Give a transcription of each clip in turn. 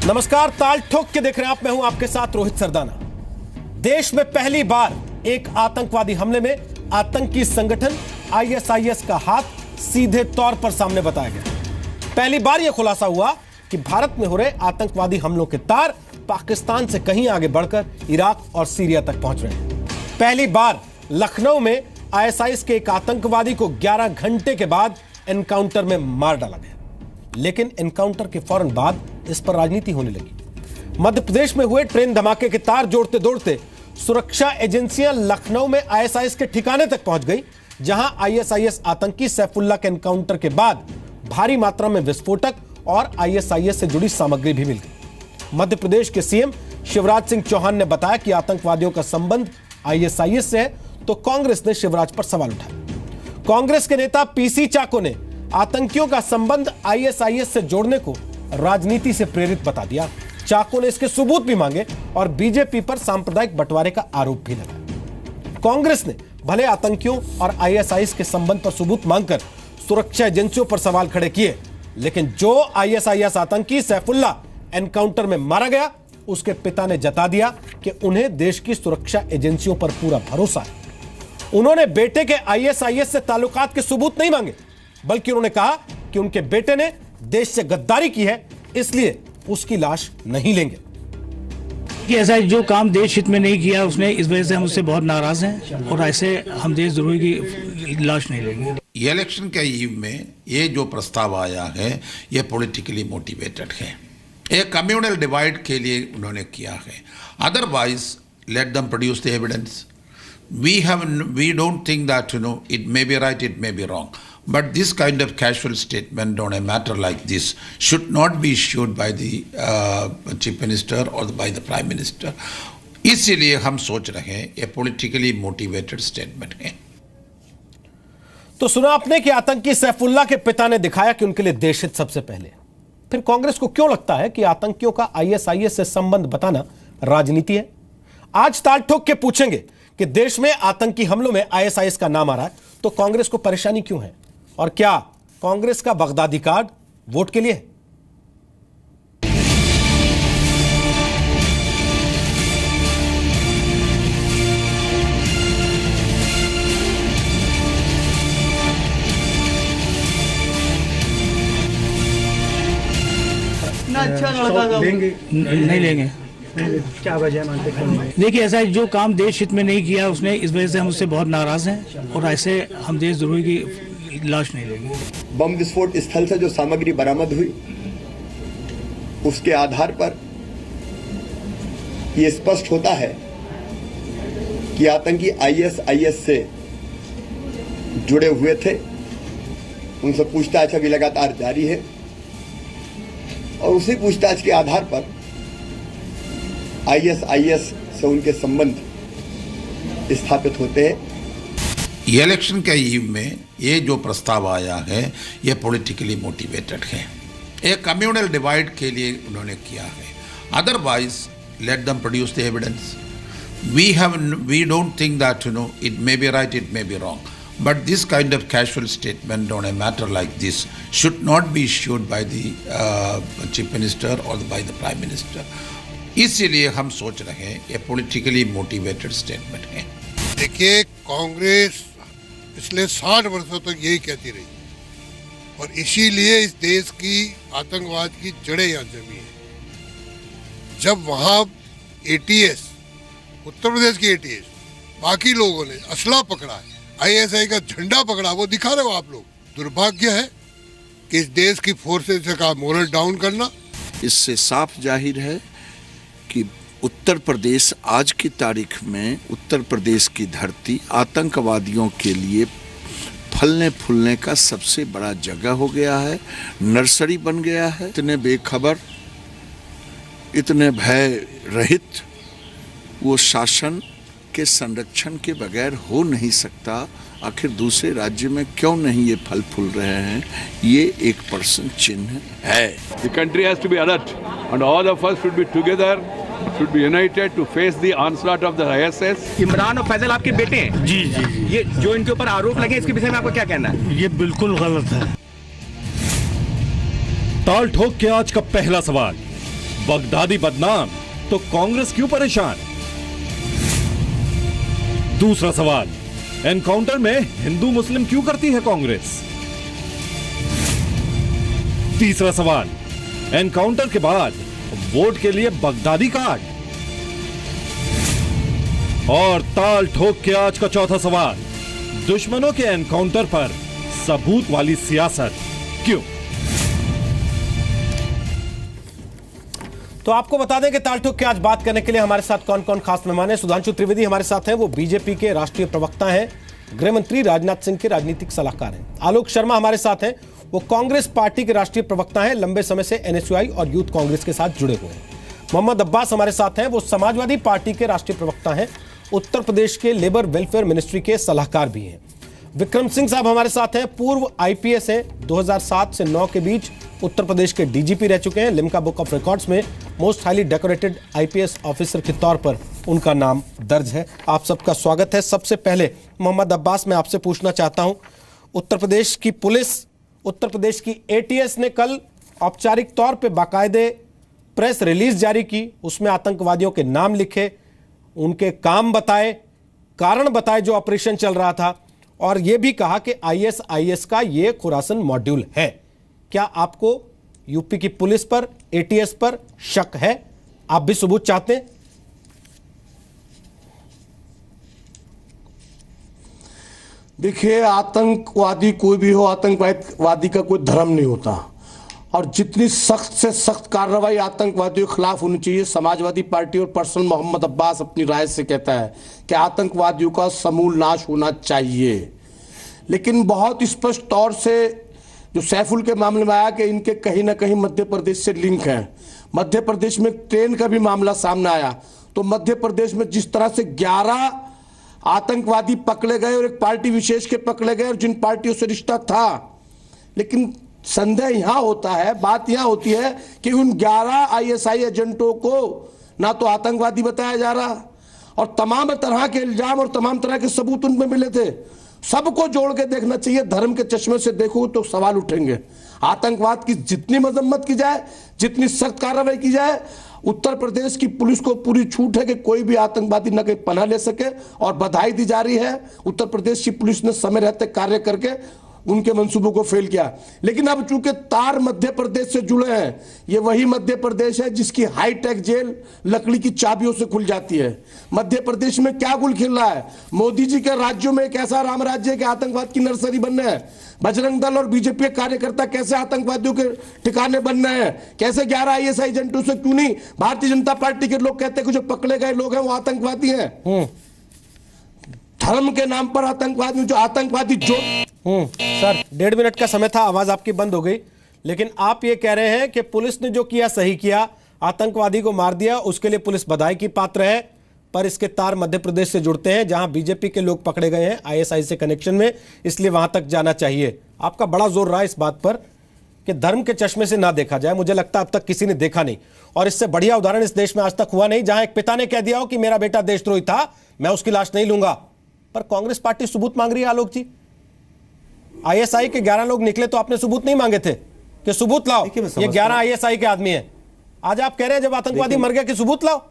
नमस्कार, ताल ठोक के देख रहे हैं आप। मैं हूं आपके साथ रोहित सरदाना। देश में पहली बार एक आतंकवादी हमले में आतंकी संगठन आईएसआईएस का हाथ सीधे तौर पर सामने बताया गया। पहली बार यह खुलासा हुआ कि भारत में हो रहे आतंकवादी हमलों के तार पाकिस्तान से कहीं आगे बढ़कर इराक और सीरिया तक पहुंच रहे हैं। पहली बार लखनऊ में आईएसआईएस के एक आतंकवादी को 11 घंटे के बाद एनकाउंटर में मार डाला गया, लेकिन एनकाउंटर के फौरन बाद इस पर राजनीति होने लगी। मध्य प्रदेश में हुए ट्रेन धमाके के तार जोड़ते जोड़ते सुरक्षा एजेंसियां लखनऊ में आईएसआईएस के ठिकाने तक पहुंच गई, जहां आईएसआईएस आतंकी सैफुल्ला के एनकाउंटर के बाद भारी मात्रा में विस्फोटक और आईएसआईएस से जुड़ी सामग्री भी मिल गई। मध्य प्रदेश के सीएम शिवराज सिंह चौहान ने बताया कि आतंकवादियों का संबंध आईएसआईएस से है, तो कांग्रेस ने शिवराज पर सवाल उठाया। कांग्रेस के नेता पीसी चाको ने आतंकियों का संबंध आईएसआईएस से जोड़ने को राजनीति से प्रेरित बता दिया। चाको ने इसके सबूत भी मांगे और बीजेपी पर सांप्रदायिक बंटवारे का आरोप भी लगाया। कांग्रेस ने भले आतंकियों और आईएसआईएस के संबंध पर सबूत मांगकर सुरक्षा एजेंसियों पर सवाल खड़े किए, लेकिन जो आईएसआईएस आतंकी सैफुल्ला एनकाउंटर में मारा गया, उसके पिता ने जता दिया कि उन्हें देश की सुरक्षा एजेंसियों पर पूरा भरोसा है। उन्होंने बेटे के आईएसआईएस से ताल्लुकात के सबूत नहीं मांगे, बल्कि उन्होंने कहा कि उनके बेटे ने देश से गद्दारी की है, इसलिए उसकी लाश नहीं लेंगे। कि ऐसा जो काम देश हित में नहीं किया उसने, इस वजह से हम उससे बहुत नाराज हैं और ऐसे हम देशद्रोही की लाश नहीं लेंगे। ये इलेक्शन के ईव में ये जो प्रस्ताव आया है ये पॉलिटिकली मोटिवेटेड है, एक कम्युनल डिवाइड के लिए उन्होंने किया है। Otherwise let them produce the evidence. We don't think that it may be right, it may be wrong, but this kind of casual statement on a matter like this should not be issued by the chief minister or by the prime minister. इसीलिए हम सोच रहे हैं ये politically motivated statement है। तो सुना आपने कि आतंकी सैफुल्ला के पिता ने दिखाया कि उनके लिए देश हित सबसे पहले। फिर कांग्रेस को क्यों लगता है कि आतंकियों का आईएसआईएस से संबंध बताना राजनीति है? आज ताल ठोक के पूछेंगे कि देश में आतंकी हमलों में आईएसआईएस का नाम आ रहा है, तो कांग्रेस को परेशानी क्यों है, और क्या कांग्रेस का बगदादी कार्ड वोट के लिए है? नहीं लेंगे। क्या वजह मानते हैं? देखिए, ऐसा जो काम देश हित में नहीं किया उसने, इस वजह से हम उससे बहुत नाराज हैं और ऐसे हम देशद्रोही की लाश नहीं लेंगे। बम विस्फोट स्थल से जो सामग्री बरामद हुई, उसके आधार पर यह स्पष्ट होता है कि आतंकी आईएसआईएस से जुड़े हुए थे। उनसे पूछताछ अभी लगातार जारी है और उसी पूछताछ के आधार पर आईएसआईएस से उनके संबंध स्थापित होते हैं। ये इलेक्शन के ईव में ये जो प्रस्ताव आया है ये पॉलिटिकली मोटिवेटेड है, एक कम्युनल डिवाइड के लिए उन्होंने किया है। Otherwise let them produce the evidence. We don't think that it may be right, it may be wrong, but this kind of casual statement on a matter like this should not be issued by the chief minister or by the prime minister. इसीलिए हम सोच रहे हैं ये politically motivated statement है। देखिए, कांग्रेस पिछले 60 वर्षों तक यही कहती रही और इसीलिए इस देश की आतंकवाद की जड़ें यहाँ जमी है। जब वहाँ एटीएस, उत्तर प्रदेश की एटीएस, बाकी लोगों ने असला पकड़ा है, आईएसआई का झंडा पकड़ा, वो दिखा रहे हो आप लोग। दुर्भाग्य है कि इस देश की फोर्सेस का मोरल डाउन करना। इससे साफ जाहिर है कि उत्तर प्रदेश आज की तारीख में, उत्तर प्रदेश की धरती आतंकवादियों के लिए फलने फूलने का सबसे बड़ा जगह हो गया है, नर्सरी बन गया है। इतने बेखबर, इतने भय रहित वो शासन के संरक्षण के बगैर हो नहीं सकता। आखिर दूसरे राज्य में क्यों नहीं ये फल फूल रहे हैं, ये एक प्रश्न चिन्ह है। The country has to be alert and all of us should be together, should be united to face the onslaught of the ISIS. Imran और फैजल आपके बेटे हैं? जी जी जी। ये जो इनके ऊपर आरोप लगे, इसके विषय में आपको क्या कहना है? ये बिल्कुल गलत है। ताल ठोक के आज का पहला सवाल, बगदादी बदनाम तो कांग्रेस क्यों परेशान? दूसरा सवाल, एनकाउंटर में हिंदू मुस्लिम क्यों करती है कांग्रेस? तीसरा सवाल, एनकाउंटर के बाद वोट के लिए बगदादी कार्ड? और ताल ठोक के आज का चौथा सवाल, दुश्मनों के एनकाउंटर पर सबूत वाली सियासत क्यों? तो आपको बता दें कि ताल ठोक के आज बात करने के लिए हमारे साथ कौन कौन खास मेहमान हैं। सुधांशु त्रिवेदी हमारे साथ हैं, वो बीजेपी के राष्ट्रीय प्रवक्ता हैं, गृह मंत्री राजनाथ सिंह के राजनीतिक सलाहकार हैं। आलोक शर्मा हमारे साथ हैं, वो कांग्रेस पार्टी के राष्ट्रीय प्रवक्ता हैं, लंबे समय से एनएसयूआई और यूथ कांग्रेस के साथ जुड़े हुए हैं। मोहम्मद अब्बास हमारे साथ हैं, वो समाजवादी पार्टी के राष्ट्रीय प्रवक्ता हैं, उत्तर प्रदेश के लेबर वेलफेयर मिनिस्ट्री के सलाहकार भी हैं। विक्रम सिंह साहब हमारे साथ हैं, पूर्व आईपीएस हैं, 2007 से 9 के बीच उत्तर प्रदेश के डीजीपी रह चुके हैं। लिम्का बुक ऑफ रिकॉर्ड्स में most highly decorated IPS officer के तौर पर उनका नाम दर्ज है। आप सबका स्वागत है। सबसे पहले मोहम्मद अब्बास, मैं आपसे पूछना चाहता हूं, उत्तर प्रदेश की पुलिस, उत्तर प्रदेश की एटीएस ने कल औपचारिक तौर पर बाकायदे प्रेस रिलीज जारी की, उसमें आतंकवादियों के नाम लिखे, उनके काम बताए, कारण बताए जो ऑपरेशन चल रहा था, और यह भी कहा कि आईएसआईएस का यह खुरासन मॉड्यूल है। क्या आपको यूपी की पुलिस पर, एटीएस पर शक है? आप भी सबूत चाहते हैं? देखिए, आतंकवादी कोई भी हो, आतंकवादी का कोई धर्म नहीं होता, और जितनी सख्त से सख्त कार्रवाई आतंकवादियों के खिलाफ होनी चाहिए, समाजवादी पार्टी और पर्सनल मोहम्मद अब्बास अपनी राय से कहता है कि आतंकवादियों का समूल नाश होना चाहिए। लेकिन बहुत स्पष्ट तौर से जो सैफुल के मामले में आया कि इनके कहीं ना कहीं मध्य प्रदेश से लिंक है। मध्य प्रदेश में ट्रेन का भी मामला सामने आया, तो मध्य प्रदेश में जिस तरह से 11 आतंकवादी पकड़े गए और एक पार्टी विशेष के पकड़े गए, और जिन पार्टियों से रिश्ता था, लेकिन संदेह यहां होता है, बात यहां होती है कि उन 11 आईएसआई एजेंटों को ना तो आतंकवादी बताया जा रहा, और तमाम तरह के इल्जाम और तमाम तरह के सबूत उनमें मिले थे। सबको जोड़ के देखना चाहिए, धर्म के चश्मे से देखो तो सवाल उठेंगे। आतंकवाद की जितनी मजम्मत की जाए, जितनी सख्त कार्रवाई की जाए, उत्तर प्रदेश की पुलिस को पूरी छूट है कि कोई भी आतंकवादी न कहीं पनाह ले सके, और बधाई दी जा रही है। उत्तर प्रदेश की पुलिस ने समय रहते कार्य करके उनके मंसूबों को फेल किया। लेकिन अब चूंकि तार मध्य प्रदेश से जुड़े हैं, ये वही मध्य प्रदेश है जिसकी हाईटेक जेल लकड़ी की चाबियों से खुल जाती है। मध्य प्रदेश में क्या गुल खिल रहा है? मोदी जी के राज्यों में एक ऐसा राम राज्य है कि आतंकवाद की नर्सरी बनने है। बजरंग दल और बीजेपी के कार्यकर्ता कैसे आतंकवादियों के ठिकाने बन रहे हैं? कैसे 11 आईएसआई एजेंटों से क्यों नहीं भारतीय जनता पार्टी के लोग कहते हैं कि जो पकड़े गए लोग हैं वो आतंकवादी हैं? धर्म के नाम पर आतंकवादी, जो आतंकवादी जो सर 1.5 मिनट का समय था, आवाज आपकी बंद हो गई, लेकिन आप ये कह रहे हैं कि पुलिस ने जो किया सही किया, आतंकवादी को मार दिया, उसके लिए पुलिस बधाई की पात्र है, पर इसके तार मध्य प्रदेश से जुड़ते हैं जहां बीजेपी के लोग पकड़े गए हैं आईएसआई से कनेक्शन में, इसलिए वहां तक जाना चाहिए। आपका बड़ा जोर रहा है इस बात पर कि धर्म के चश्मे से ना देखा जाए। मुझे लगता है अब तक किसी ने देखा नहीं, और इससे बढ़िया उदाहरण इस देश में आज तक हुआ नहीं, जहां एक पिता ने कह दिया हो कि मेरा बेटा देशद्रोही था, मैं उसकी लाश नहीं लूंगा। पर कांग्रेस पार्टी सबूत मांग रही है। आलोक जी, आईएसआई के 11 लोग निकले तो आपने सबूत नहीं मांगे थे कि सबूत लाओ, ये 11 आईएसआई के आदमी हैं। आज आप कह रहे हैं जब आतंकवादी मर गया कि सबूत लाओ।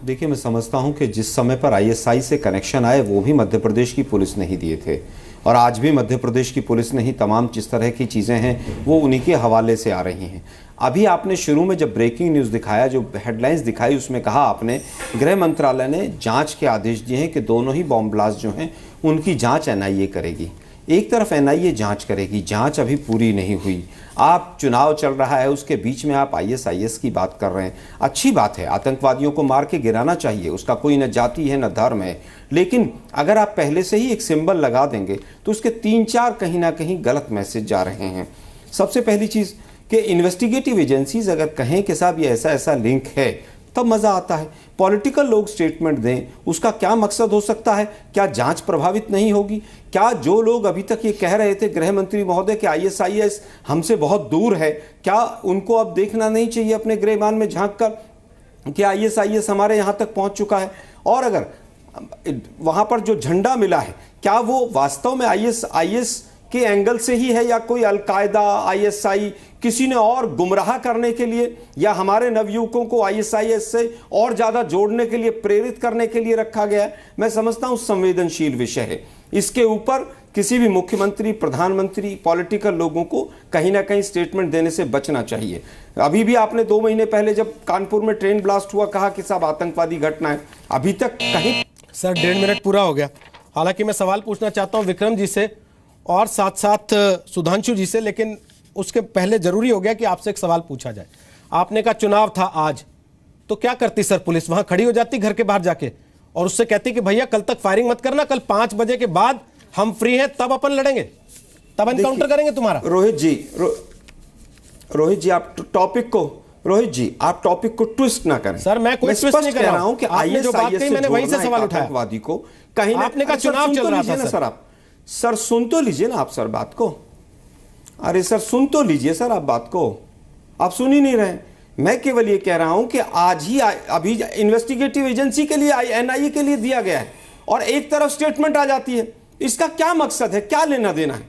देखिए, मैं समझता हूं कि जिस समय पर आईएसआई से कनेक्शन आए वो भी मध्य प्रदेश की पुलिस ने ही दिए थे, और आज भी मध्य प्रदेश की पुलिस ने ही तमाम जिस तरह की चीज़ें हैं वो उन्हीं के हवाले से आ रही हैं। अभी आपने शुरू में जब ब्रेकिंग न्यूज़ दिखाया, जो हेडलाइंस दिखाई, उसमें कहा आपने गृह मंत्रालय ने जांच के आदेश दिए हैं कि दोनों ही बॉम्ब ब्लास्ट जो हैं उनकी जांच एनआईए करेगी। एक तरफ एनआईए जांच करेगी, जांच अभी पूरी नहीं हुई। आप चुनाव चल रहा है, उसके बीच में आप आईएसआईएस की बात कर रहे हैं। अच्छी बात है, आतंकवादियों को मार के गिराना चाहिए, उसका कोई न जाति है न धर्म है, लेकिन अगर आप पहले से ही एक सिंबल लगा देंगे तो उसके 3-4 कहीं ना कहीं गलत मैसेज जा रहे हैं। सबसे पहली चीज़ कि इन्वेस्टिगेटिव एजेंसीज अगर कहें कि साहब ये ऐसा ऐसा लिंक है, तब मज़ा आता है। पॉलिटिकल लोग स्टेटमेंट दें, उसका क्या मकसद हो सकता है? क्या जांच प्रभावित नहीं होगी? क्या जो लोग अभी तक ये कह रहे थे गृह मंत्री महोदय कि आईएसआईएस हमसे बहुत दूर है, क्या उनको अब देखना नहीं चाहिए अपने गृहमान में झांक कर कि आईएसआईएस हमारे यहाँ तक पहुँच चुका है? और अगर वहाँ पर जो झंडा मिला है, क्या वो वास्तव में आईएसआईएस के एंगल से ही है, या कोई अलकायदा, आईएसआई, किसी ने और गुमराह करने के लिए, या हमारे नवयुवकों को आईएसआईएस से और ज्यादा जोड़ने के लिए, प्रेरित करने के लिए रखा गया है? मैं समझता हूं संवेदनशील विषय है। इसके ऊपर किसी भी मुख्यमंत्री, प्रधानमंत्री, पॉलिटिकल लोगों को कहीं ना कहीं स्टेटमेंट देने से बचना चाहिए। अभी भी आपने 2 महीने पहले जब कानपुर में ट्रेन ब्लास्ट हुआ, कहा कि साहब आतंकवादी घटना है। अभी तक कहीं सर 1.5 मिनट पूरा हो गया। हालांकि मैं सवाल पूछना चाहता हूं विक्रम जी से और साथ साथ सुधांशु जी से, लेकिन उसके पहले जरूरी हो गया कि आपसे एक सवाल पूछा जाए। आपने कहा चुनाव था आज, तो क्या करती सर पुलिस? वहां खड़ी हो जाती घर के बाहर जाके और उससे कहती कि भैया कल तक फायरिंग मत करना, कल 5 बजे के बाद हम फ्री हैं, तब अपन लड़ेंगे, तब एनकाउंटर करेंगे तुम्हारा। रोहित जी आप टॉपिक को ट्विस्ट ना करें सर। मैं कोई ट्विस्ट नहीं कर रहा हूं कि आपने जो बात कही मैंने वहीं से सवाल उठाया। आतंकवादी को कहीं आपने कहा चुनाव चल रहा था सर। आप सर सुन तो लीजिए ना आप सर बात को। अरे सर सुन तो लीजिए सर आप बात को, आप सुन ही नहीं रहे। मैं केवल ये कह रहा हूं कि आज ही अभी इन्वेस्टिगेटिव एजेंसी के लिए, एनआईए के लिए दिया गया है और एक तरफ स्टेटमेंट आ जाती है। इसका क्या मकसद है, क्या लेना देना है?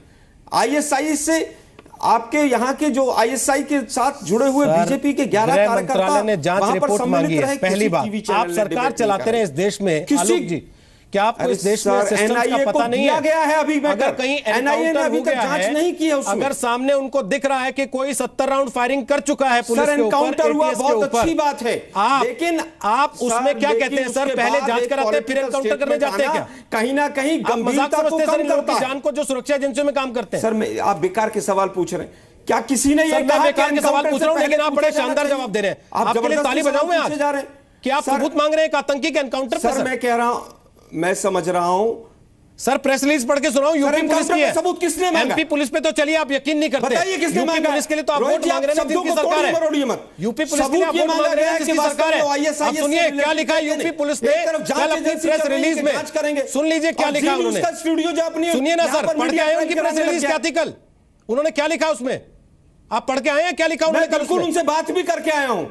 आईएसआई से आपके यहाँ के जो आईएसआई के साथ जुड़े हुए बीजेपी के 11 कार्यकर्ता ने जांच रिपोर्ट मांगी है। पहली बात, आप सरकार चलाते रहे इस देश में, आलोक जी, क्या आपको इस देश में सिस्टम का पता नहीं है? गया है अभी अगर कहीं एनआईए ने अभी तक जांच नहीं की है उसमें, अगर सामने उनको दिख रहा है कि कोई 70 राउंड फायरिंग कर चुका है पुलिस के ऊपर, एनकाउंटर हुआ, बहुत अच्छी बात है, लेकिन आप उसमें क्या कहते हैं सर? पहले जांच कराते हैं फिर एनकाउंटर करने जाते हैं क्या? कहीं ना कहीं गंभीरता को कम करता है। जान को जो सुरक्षा एजेंसियों में काम करते हैं। सर आप बेकार के सवाल पूछ रहे हैं। क्या किसी ने ये कहा? बेकार के सवाल पूछ रहा हूं, लेकिन आप बड़े शानदार जवाब दे रहे हैं। आपके लिए ताली बजाऊं मैं आज कि आप सबूत मांग रहे हैं एक आतंकी के एनकाउंटर पर। सर मैं कह रहा हूं, मैं समझ रहा हूं सर, प्रेस रिलीज पढ़ के सुनाऊं। यूपी पुलिस की है। सबूत किसने मांगा? एमपी पुलिस पे तो चलिए आप यकीन नहीं करते। बताइए किसने यूपी मांगा? पुलिस के लिए तो आप वोट मांग रहे हैं, जिसकी सरकार है। यूपी पुलिस के लिए आप वोट मांग रहे हैं, जिसकी सरकार है। अब सुनिए क्या लिखा है यूपी पुलिस ने कल अपनी प्रेस रिलीज में। सुन लीजिए क्या लिखा है उन्होंने। सुनिए ना सर, पढ़ के आए उनकी प्रेस रिलीज क्या थी कल? उन्होंने क्या लिखा उसमें? आप पढ़ के आए हैं क्या लिखा उन्होंने? बिल्कुल उनसे बात भी करके आया हूं।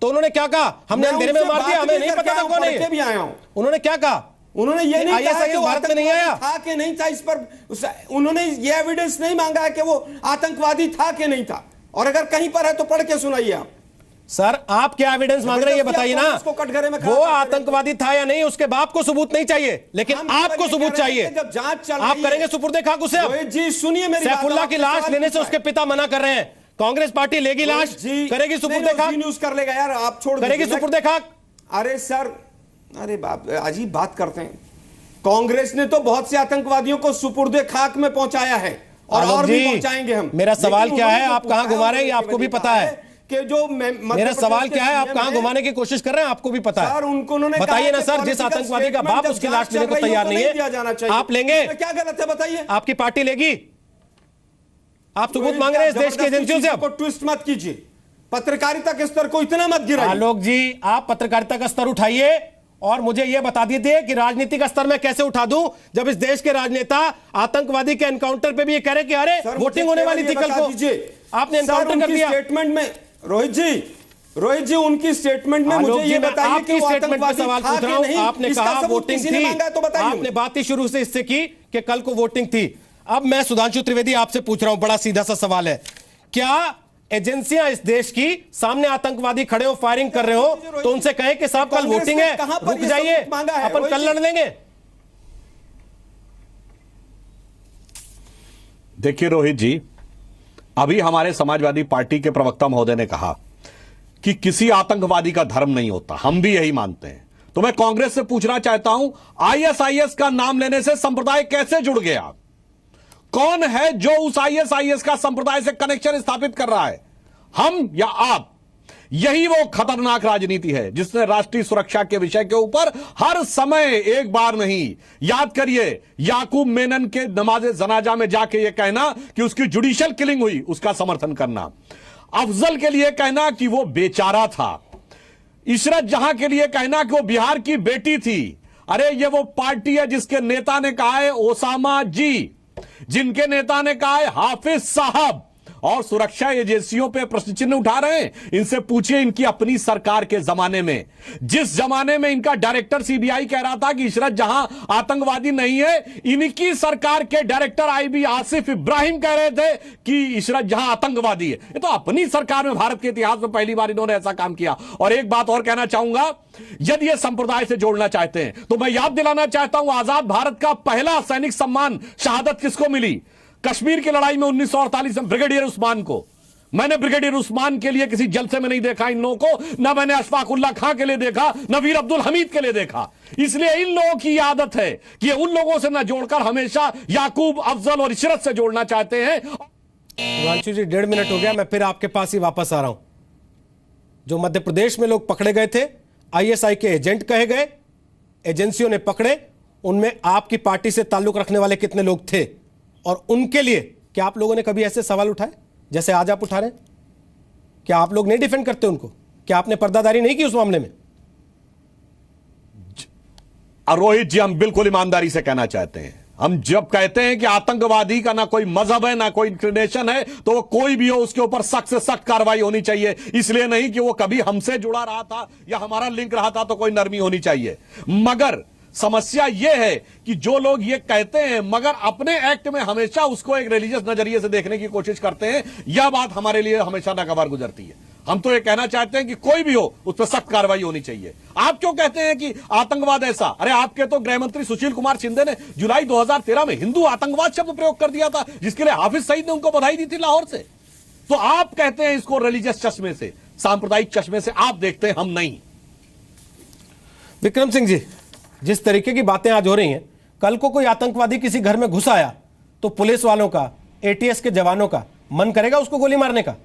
तो उन्होंने क्या कहा? हमने अंधेरे में मार दिया, हमें नहीं पता था कौन है। भी आया हूं। उन्होंने क्या कहा? उन्होंने ये नहीं कहा कि भारत में नहीं आया था कि नहीं था। इस पर उन्होंने ये एविडेंस नहीं मांगा है कि वो आतंकवादी था कि नहीं था, और अगर कहीं पर है तो पढ़ के सुनाइए आप। सर आप क्या एविडेंस मांग रहे हैं ये बताइए ना। वो आतंकवादी था या नहीं, उसके बाप को सबूत नहीं चाहिए, लेकिन आपको सबूत चाहिए। जब जांच चल आप करेंगे सुपुर्दे खाक उसे? जी सुनिए मेरी बात। सैफुल्लाह की लाश लेने से उसके पिता मना कर रहे हैं। कांग्रेस पार्टी लेगी लाश, करेगी सुपुर्दे खाक? न्यूज कर लेगा यार, आप छोड़ करेगी सुपुर्दे खाक? अरे सर, अरे बाप, अजीब बात करते हैं। कांग्रेस ने तो बहुत से आतंकवादियों को सुपुर्दे खाक में पहुंचाया है और भी पहुंचाएंगे हम। मेरा सवाल क्या है, आप कहां घुमा रहे हैं ये आपको भी पता है कि जो मेरा सवाल क्या है, आप कहां घुमाने की कोशिश कर रहे हैं आपको भी पता है। उनको बताइए ना सर, जिस आतंकवादी का बाप उसकी लाश लेने को तैयार नहीं है, आप लेंगे? क्या गलत है बताइए? आपकी पार्टी लेगी? आप सबूत मांग रहे हैं इस देश की एजेंसियों से? आपको ट्विस्ट मत कीजिए, पत्रकारिता के स्तर को इतना मत गिराइए। आलोक जी, आप पत्रकारिता का स्तर उठाइए और मुझे यह बता दीजिए कि राजनीति का स्तर मैं कैसे उठा दूं, जब इस देश के राजनेता आतंकवादी के एनकाउंटर पे भी ये कह रहे कि अरे वोटिंग होने वाली थी कल को, आपने एनकाउंटर कर दिया। स्टेटमेंट में रोहित जी उनकी स्टेटमेंट में मुझे ये बताइए कि स्टेटमेंट पे सवाल पूछ रहा हूं। आपने कहा वोटिंग थी, आपने बात ही शुरू से इससे की कि कल को वोटिंग थी। अब मैं सुधांशु त्रिवेदी आपसे पूछ रहा हूं, बड़ा सीधा सा सवाल है, क्या एजेंसियां इस देश की सामने आतंकवादी खड़े हो, फायरिंग कर रहे हो, तो उनसे कहें कि साहब कल वोटिंग है, रुक जाइए, अपन कल लड़ लेंगे? देखिए रोहित जी, अभी हमारे समाजवादी पार्टी के प्रवक्ता महोदय ने कहा कि किसी आतंकवादी का धर्म नहीं होता, हम भी यही मानते हैं। तो मैं कांग्रेस से पूछना चाहता हूं, आईएसआईएस का नाम लेने से संप्रदाय कैसे जुड़ गया? कौन है जो उस आईएसआईएस का संप्रदाय से कनेक्शन स्थापित कर रहा है, हम या आप? यही वो खतरनाक राजनीति है जिसने राष्ट्रीय सुरक्षा के विषय के ऊपर हर समय, एक बार नहीं, याद करिए याकूब मेनन के नमाज़े जनाजा में जाके यह कहना कि उसकी जुडिशियल किलिंग हुई, उसका समर्थन करना, अफजल के लिए कहना कि वो बेचारा था, इशरत जहां के लिए कहना कि वो बिहार की बेटी थी। अरे ये वो पार्टी है जिसके नेता ने कहा है ओसामा जी, जिनके नेता ने कहा है हाफिज साहब, और सुरक्षा एजेंसियों पे प्रश्न चिन्ह उठा रहे हैं। इनसे पूछिए इनकी अपनी सरकार के जमाने में, जिस जमाने में इनका डायरेक्टर सीबीआई कह रहा था कि इशरत जहां आतंकवादी नहीं है, इनकी सरकार के डायरेक्टर आईबी आसिफ इब्राहिम कह रहे थे कि इशरत जहां आतंकवादी है। ये तो अपनी सरकार में भारत के इतिहास में पहली बार इन्होंने ऐसा काम किया। और एक बात और कहना चाहूंगा, यदि ये संप्रदाय से जोड़ना चाहते हैं तो मैं याद दिलाना चाहता हूं, आजाद भारत का पहला सैनिक सम्मान शहादत किसको मिली? कश्मीर की लड़ाई में 1948 में ब्रिगेडियर उस्मान को। मैंने ब्रिगेडियर उस्मान के लिए किसी जलसे में नहीं देखा इन लोगों को, ना मैंने अशफाकुल्लाह खां के लिए देखा, ना वीर अब्दुल हमीद के लिए देखा। इसलिए इन लोगों की आदत है कि ये उन लोगों से ना जोड़कर हमेशा याकूब, अफजल और इशरत से जोड़ना चाहते हैं। हिमांशु जी 1.5 मिनट हो गया, मैं फिर आपके पास ही वापस आ रहा हूं। जो मध्य प्रदेश में लोग पकड़े गए थे, आईएसआई के एजेंट कहे गए, एजेंसियों ने पकड़े, उनमें आपकी पार्टी से ताल्लुक रखने वाले कितने लोग थे? और उनके लिए क्या आप लोगों ने कभी ऐसे सवाल उठाए जैसे आज आप उठा रहे हैं? क्या आप लोग नहीं डिफेंड करते उनको? क्या आपने पर्दादारी नहीं की उस मामले में? रोहित जी, हम बिल्कुल ईमानदारी से कहना चाहते हैं, हम जब कहते हैं कि आतंकवादी का ना कोई मजहब है ना कोई इंक्लिनेशन है, तो वो कोई भी हो उसके ऊपर सख्त से सख्त कार्रवाई होनी चाहिए। इसलिए नहीं कि वो कभी हमसे जुड़ा रहा था या हमारा लिंक रहा था तो कोई नरमी होनी चाहिए। मगर समस्या यह है कि जो लोग ये कहते हैं मगर अपने एक्ट में हमेशा उसको एक रिलीजियस नजरिए से देखने की कोशिश करते हैं, यह बात हमारे लिए हमेशा नागवार गुजरती है। हम तो ये कहना चाहते हैं कि कोई भी हो उस पर सख्त कार्रवाई होनी चाहिए। आप क्यों कहते हैं कि आतंकवाद ऐसा? अरे आपके तो गृह मंत्री सुशील कुमार शिंदे ने जुलाई 2013 में हिंदू आतंकवाद शब्द प्रयोग कर दिया था, जिसके लिए हाफिज सईद ने उनको बधाई दी थी लाहौर से। तो आप कहते हैं इसको रिलीजियस चश्मे से, सांप्रदायिक चश्मे से आप देखते हैं, हम नहीं। विक्रम सिंह जी, जिस तरीके की बातें आज हो रही हैं, कल को कोई आतंकवादी किसी घर में घुस आया तो पुलिस वालों का, एटीएस के जवानों का मन करेगा उसको गोली मारने का?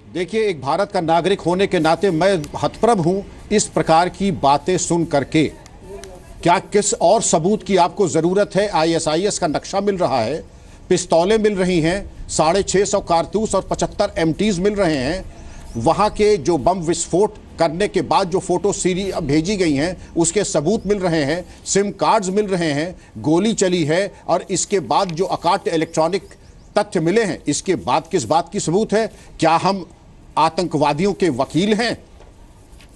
देखिए, एक भारत का नागरिक होने के नाते मैं हतप्रभ हूं इस प्रकार की बातें सुन करके। क्या किस और सबूत की आपको जरूरत है? आईएसआईएस का नक्शा मिल रहा है, पिस्तौलें मिल रही हैं, 650 कारतूस और 75 एमटीज मिल रहे हैं। वहां के जो बम विस्फोट करने के बाद जो फोटो सीरी भेजी गई हैं उसके सबूत मिल रहे हैं, सिम कार्ड्स मिल रहे हैं, गोली चली है, और इसके बाद जो अकाट इलेक्ट्रॉनिक तथ्य मिले हैं, इसके बाद किस बात की सबूत है? क्या हम आतंकवादियों के वकील हैं?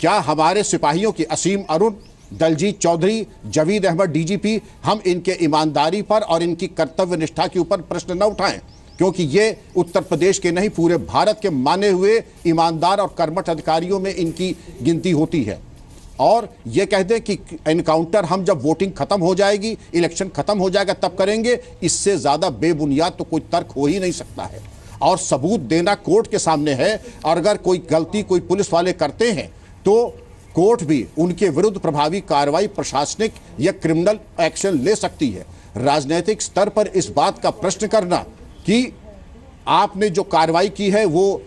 क्या हमारे सिपाहियों की असीम अरुण, दलजीत चौधरी, जवीद अहमद डीजीपी, हम इनके ईमानदारी पर और इनकी कर्तव्य निष्ठा के ऊपर प्रश्न न उठाएं? क्योंकि ये उत्तर प्रदेश के नहीं पूरे भारत के माने हुए ईमानदार और कर्मठ अधिकारियों में इनकी गिनती होती है। और ये कह दें कि एनकाउंटर हम जब वोटिंग खत्म हो जाएगी, इलेक्शन खत्म हो जाएगा तब करेंगे, इससे ज़्यादा बेबुनियाद तो कोई तर्क हो ही नहीं सकता है। और सबूत देना कोर्ट के सामने है, और अगर कोई गलती कोई पुलिस वाले करते हैं तो कोर्ट भी उनके विरुद्ध प्रभावी कार्रवाई, प्रशासनिक या क्रिमिनल एक्शन ले सकती है। राजनीतिक स्तर पर इस बात का प्रश्न करना कि आपने जो कार्रवाई की है वो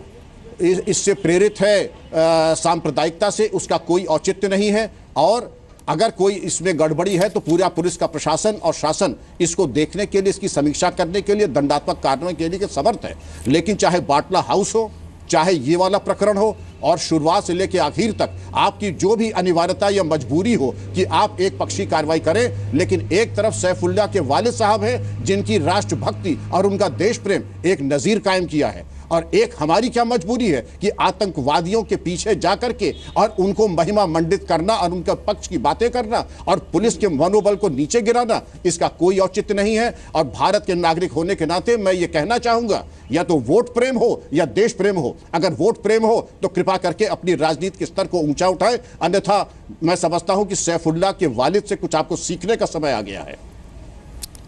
इससे प्रेरित है सांप्रदायिकता से, उसका कोई औचित्य नहीं है। और अगर कोई इसमें गड़बड़ी है तो पूरा पुलिस का प्रशासन और शासन इसको देखने के लिए, इसकी समीक्षा करने के लिए, दंडात्मक कार्रवाई के लिए समर्थ है। लेकिन चाहे बाटला हाउस हो, चाहे ये वाला प्रकरण हो, और शुरुआत से लेकर आखिर तक आपकी जो भी अनिवार्यता या मजबूरी हो कि आप एक पक्षी कार्रवाई करें, लेकिन एक तरफ सैफुल्लाह के वालिद साहब हैं जिनकी राष्ट्रभक्ति और उनका देश प्रेम एक नज़ीर कायम किया है, और एक हमारी क्या मजबूरी है कि आतंकवादियों के पीछे जाकर के और उनको महिमा मंडित करना और उनका पक्ष की बातें करना और पुलिस के मनोबल को नीचे गिराना, इसका कोई औचित्य नहीं है। और भारत के नागरिक होने के नाते मैं ये कहना चाहूंगा, या तो वोट प्रेम हो या देश प्रेम हो। अगर वोट प्रेम हो तो कृपा करके अपनी राजनीति के स्तर को ऊंचा उठाए, अन्यथा मैं समझता हूं कि सैफुल्लाह के वालिद से कुछ आपको सीखने का समय आ गया है।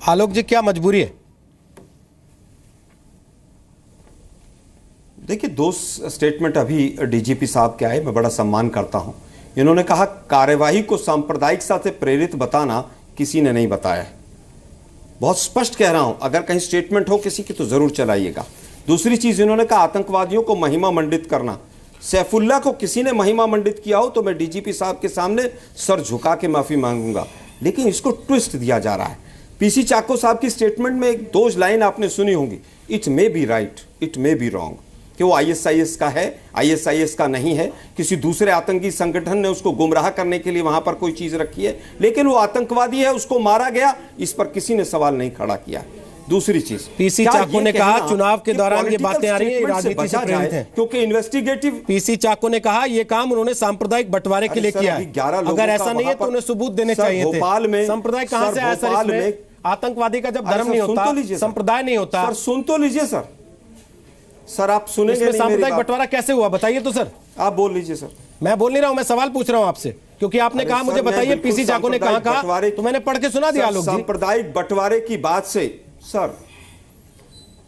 आलोक जी, क्या मजबूरी है? देखिए, दो स्टेटमेंट अभी डीजीपी साहब के आए, मैं बड़ा सम्मान करता हूं। इन्होंने कहा कार्यवाही को सांप्रदायिकता से प्रेरित बताना किसी ने नहीं बताया है। बहुत स्पष्ट कह रहा हूं, अगर कहीं स्टेटमेंट हो किसी की तो जरूर चलाइएगा। दूसरी चीज इन्होंने कहा आतंकवादियों को महिमा मंडित करना। सैफुल्लाह को किसी ने महिमा मंडित किया हो तो मैं डीजीपी साहब के सामने सर झुका के माफी मांगूंगा, लेकिन इसको ट्विस्ट दिया जा रहा है। पीसी चाको साहब की स्टेटमेंट में एक दो लाइन आपने सुनी होंगी, it may be right, it may be wrong. कि वो आईएसआईएस का है, आईएसआईएस का नहीं है, किसी दूसरे आतंकी संगठन ने उसको गुमराह करने के लिए वहां पर कोई चीज रखी है, लेकिन वो आतंकवादी है, उसको मारा गया, इस पर किसी ने सवाल नहीं खड़ा किया। दूसरी चीज, पीसी चाको ने कहा चुनाव के दौरान ये बातें आ रही हैं, राजनीति से प्रेरित हैं, क्योंकि इन्वेस्टिगेटिव। पीसी चाको ने कहा ये काम उन्होंने सांप्रदायिक बंटवारे के लिए किया है, अगर ऐसा नहीं है तो उन्हें सबूत देने चाहिए थे। भोपाल में संप्रदाय कहां से आया सर इसमें? आतंकवादी का जब धर्म नहीं होता, संप्रदाय नहीं होता। सर सुन तो लीजिए सर, सर आप सुनेंगे नहीं। सांप्रदायिक बंटवारा कैसे हुआ बताइए तो सर। आप बोल लीजिए सर। मैं बोल नहीं रहा हूं, मैं सवाल पूछ रहा हूं आपसे, क्योंकि आपने कहा मुझे बताइए पीसी चाको ने कहा, तो मैंने पढ़ के सुना दिया। लोग सांप्रदायिक बंटवारे की बात से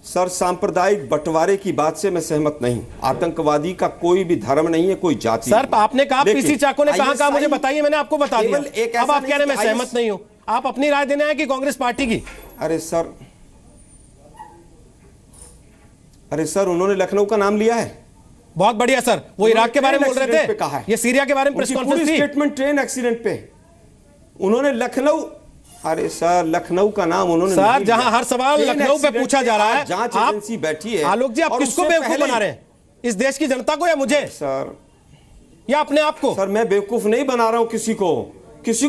सर सांप्रदायिक बंटवारे की बात से मैं सहमत नहीं। आतंकवादी का कोई भी धर्म नहीं है, कोई जाति। सर आपने कहा पीसी चाको ने कहा मुझे बताइए, मैंने आपको बता दिया। अब आप कह रहे हैं मैं सहमत नहीं हूं, आप अपनी राय देना है कि कांग्रेस पार्टी की? अरे सर उन्होंने लखनऊ का नाम लिया है। बहुत बढ़िया सर, वो इराक के बारे में बोल रहे थे, ये सीरिया के बारे में प्रेस कॉन्फ्रेंस थी। स्टेटमेंट ट्रेन एक्सीडेंट पे उन्होंने लखनऊ, अरे सर लखनऊ का नाम उन्होंने, सर जहां हर सवाल लखनऊ पे पूछा जा रहा है, जांच एजेंसी बैठी है। आलोक जी आप किसको बेवकूफ बना रहे हैं, इस देश की जनता को या मुझे सर, या अपने आप को? सर मैं बेवकूफ नहीं बना रहा हूं किसी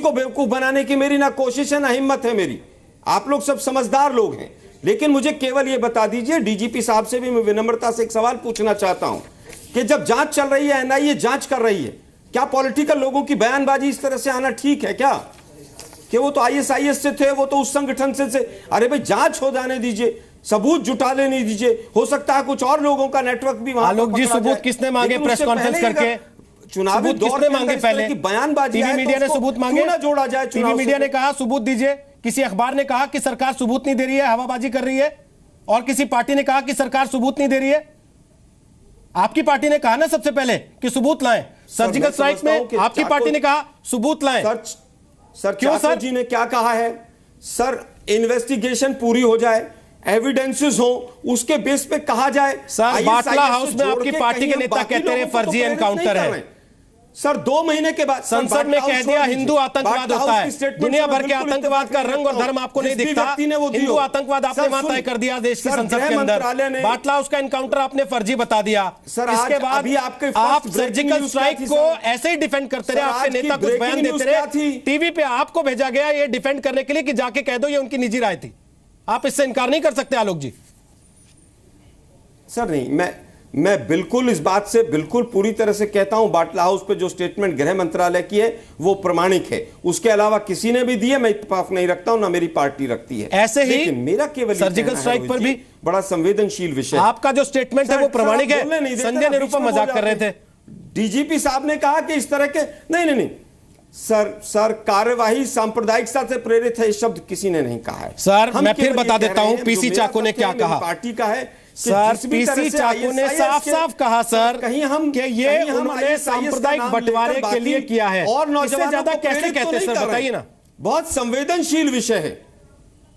को बेवकूफ बनाने की मेरी ना कोशिश है ना हिम्मत है मेरी। आप लोग सब समझदार लोग हैं, लेकिन मुझे केवल यह बता दीजिए, डीजीपी साहब से भी मैं विनम्रता से एक सवाल पूछना चाहता हूं कि जब जांच चल रही है, एनआईए जांच कर रही है, क्या पॉलिटिकल लोगों की बयानबाजी इस तरह से आना ठीक है क्या? कि वो तो आईएसआईएस से थे, वो तो उस संगठन से। अरे भाई जांच हो जाने दीजिए, सबूत जुटा लेने दीजिए, हो सकता है कुछ और लोगों का नेटवर्क भी वहां। आलोक जी सबूत किसने मांगे प्रेस कॉन्फ्रेंस करके? चुनावी दौर किसने मांगे? पहले बयानबाजी, टीवी मीडिया ने सबूत मांगे, जोड़ा जाए। टीवी मीडिया ने कहा सबूत दीजिए, किसी अखबार ने कहा कि सरकार सबूत नहीं दे रही है, हवाबाजी कर रही है, और किसी पार्टी ने कहा कि सरकार सबूत नहीं दे रही है। आपकी पार्टी ने कहा ना सबसे पहले कि सबूत लाएं, सर्जिकल स्ट्राइक में आपकी पार्टी ने कहा सबूत लाएं। सर क्यों सर जी ने क्या कहा है? सर इन्वेस्टिगेशन पूरी हो जाए, एविडेंसेस हो, उसके बेस पे कहा जाए। सर बाटला हाउस में आपकी पार्टी के नेता कहते रहे फर्जी एनकाउंटर है। सर 2 महीने के बाद संसद में कह दिया हिंदू आतंकवाद होता है, दुनिया भर के आतंकवाद का रंग और धर्म आपको नहीं दिखता, हिंदू आतंकवाद आपने वहां तय कर दिया देश की संसद के अंदर। बाटला हाउस का एनकाउंटर आपने फर्जी बता दिया। इसके बाद आप सर्जिकल स्ट्राइक को ऐसे ही डिफेंड करते रहे, आपके नेता कुछ बयान देते रहे, टीवी पे आपको भेजा गया ये डिफेंड करने के लिए कि जाके कह दो ये उनकी निजी राय थी। आप इससे इनकार नहीं कर सकते आलोक जी। सर नहीं, मैं बिल्कुल इस बात से बिल्कुल पूरी तरह से कहता हूं, बाटला हाउस पे जो स्टेटमेंट गृह मंत्रालय की है वो प्रमाणिक है, उसके अलावा किसी ने भी दी है मैं इत्तेफाक नहीं रखता हूं, ना मेरी पार्टी रखती है। ऐसे ही लेकिन मेरा केवल सर्जिकल स्ट्राइक पर भी बड़ा संवेदनशील विषय, आपका जो स्टेटमेंट है वो प्रमाणिक है। संजय निरुपम मजाक कर रहे थे, डीजीपी साहब ने कहा कि इस तरह के नहीं सर कार्यवाही सांप्रदायिकता से प्रेरित है, इस शब्द किसी ने नहीं कहा है। सर मैं फिर बता देता हूं पीसी चाको ने क्या कहा। पार्टी का है सर, पीसी चाको ने साफ साफ कहा सर कहीं हम कि ये उन्होंने सांप्रदायिक बंटवारे के लिए किया है, और इससे ज्यादा कैसे कहते सर बताइए ना। बहुत संवेदनशील विषय है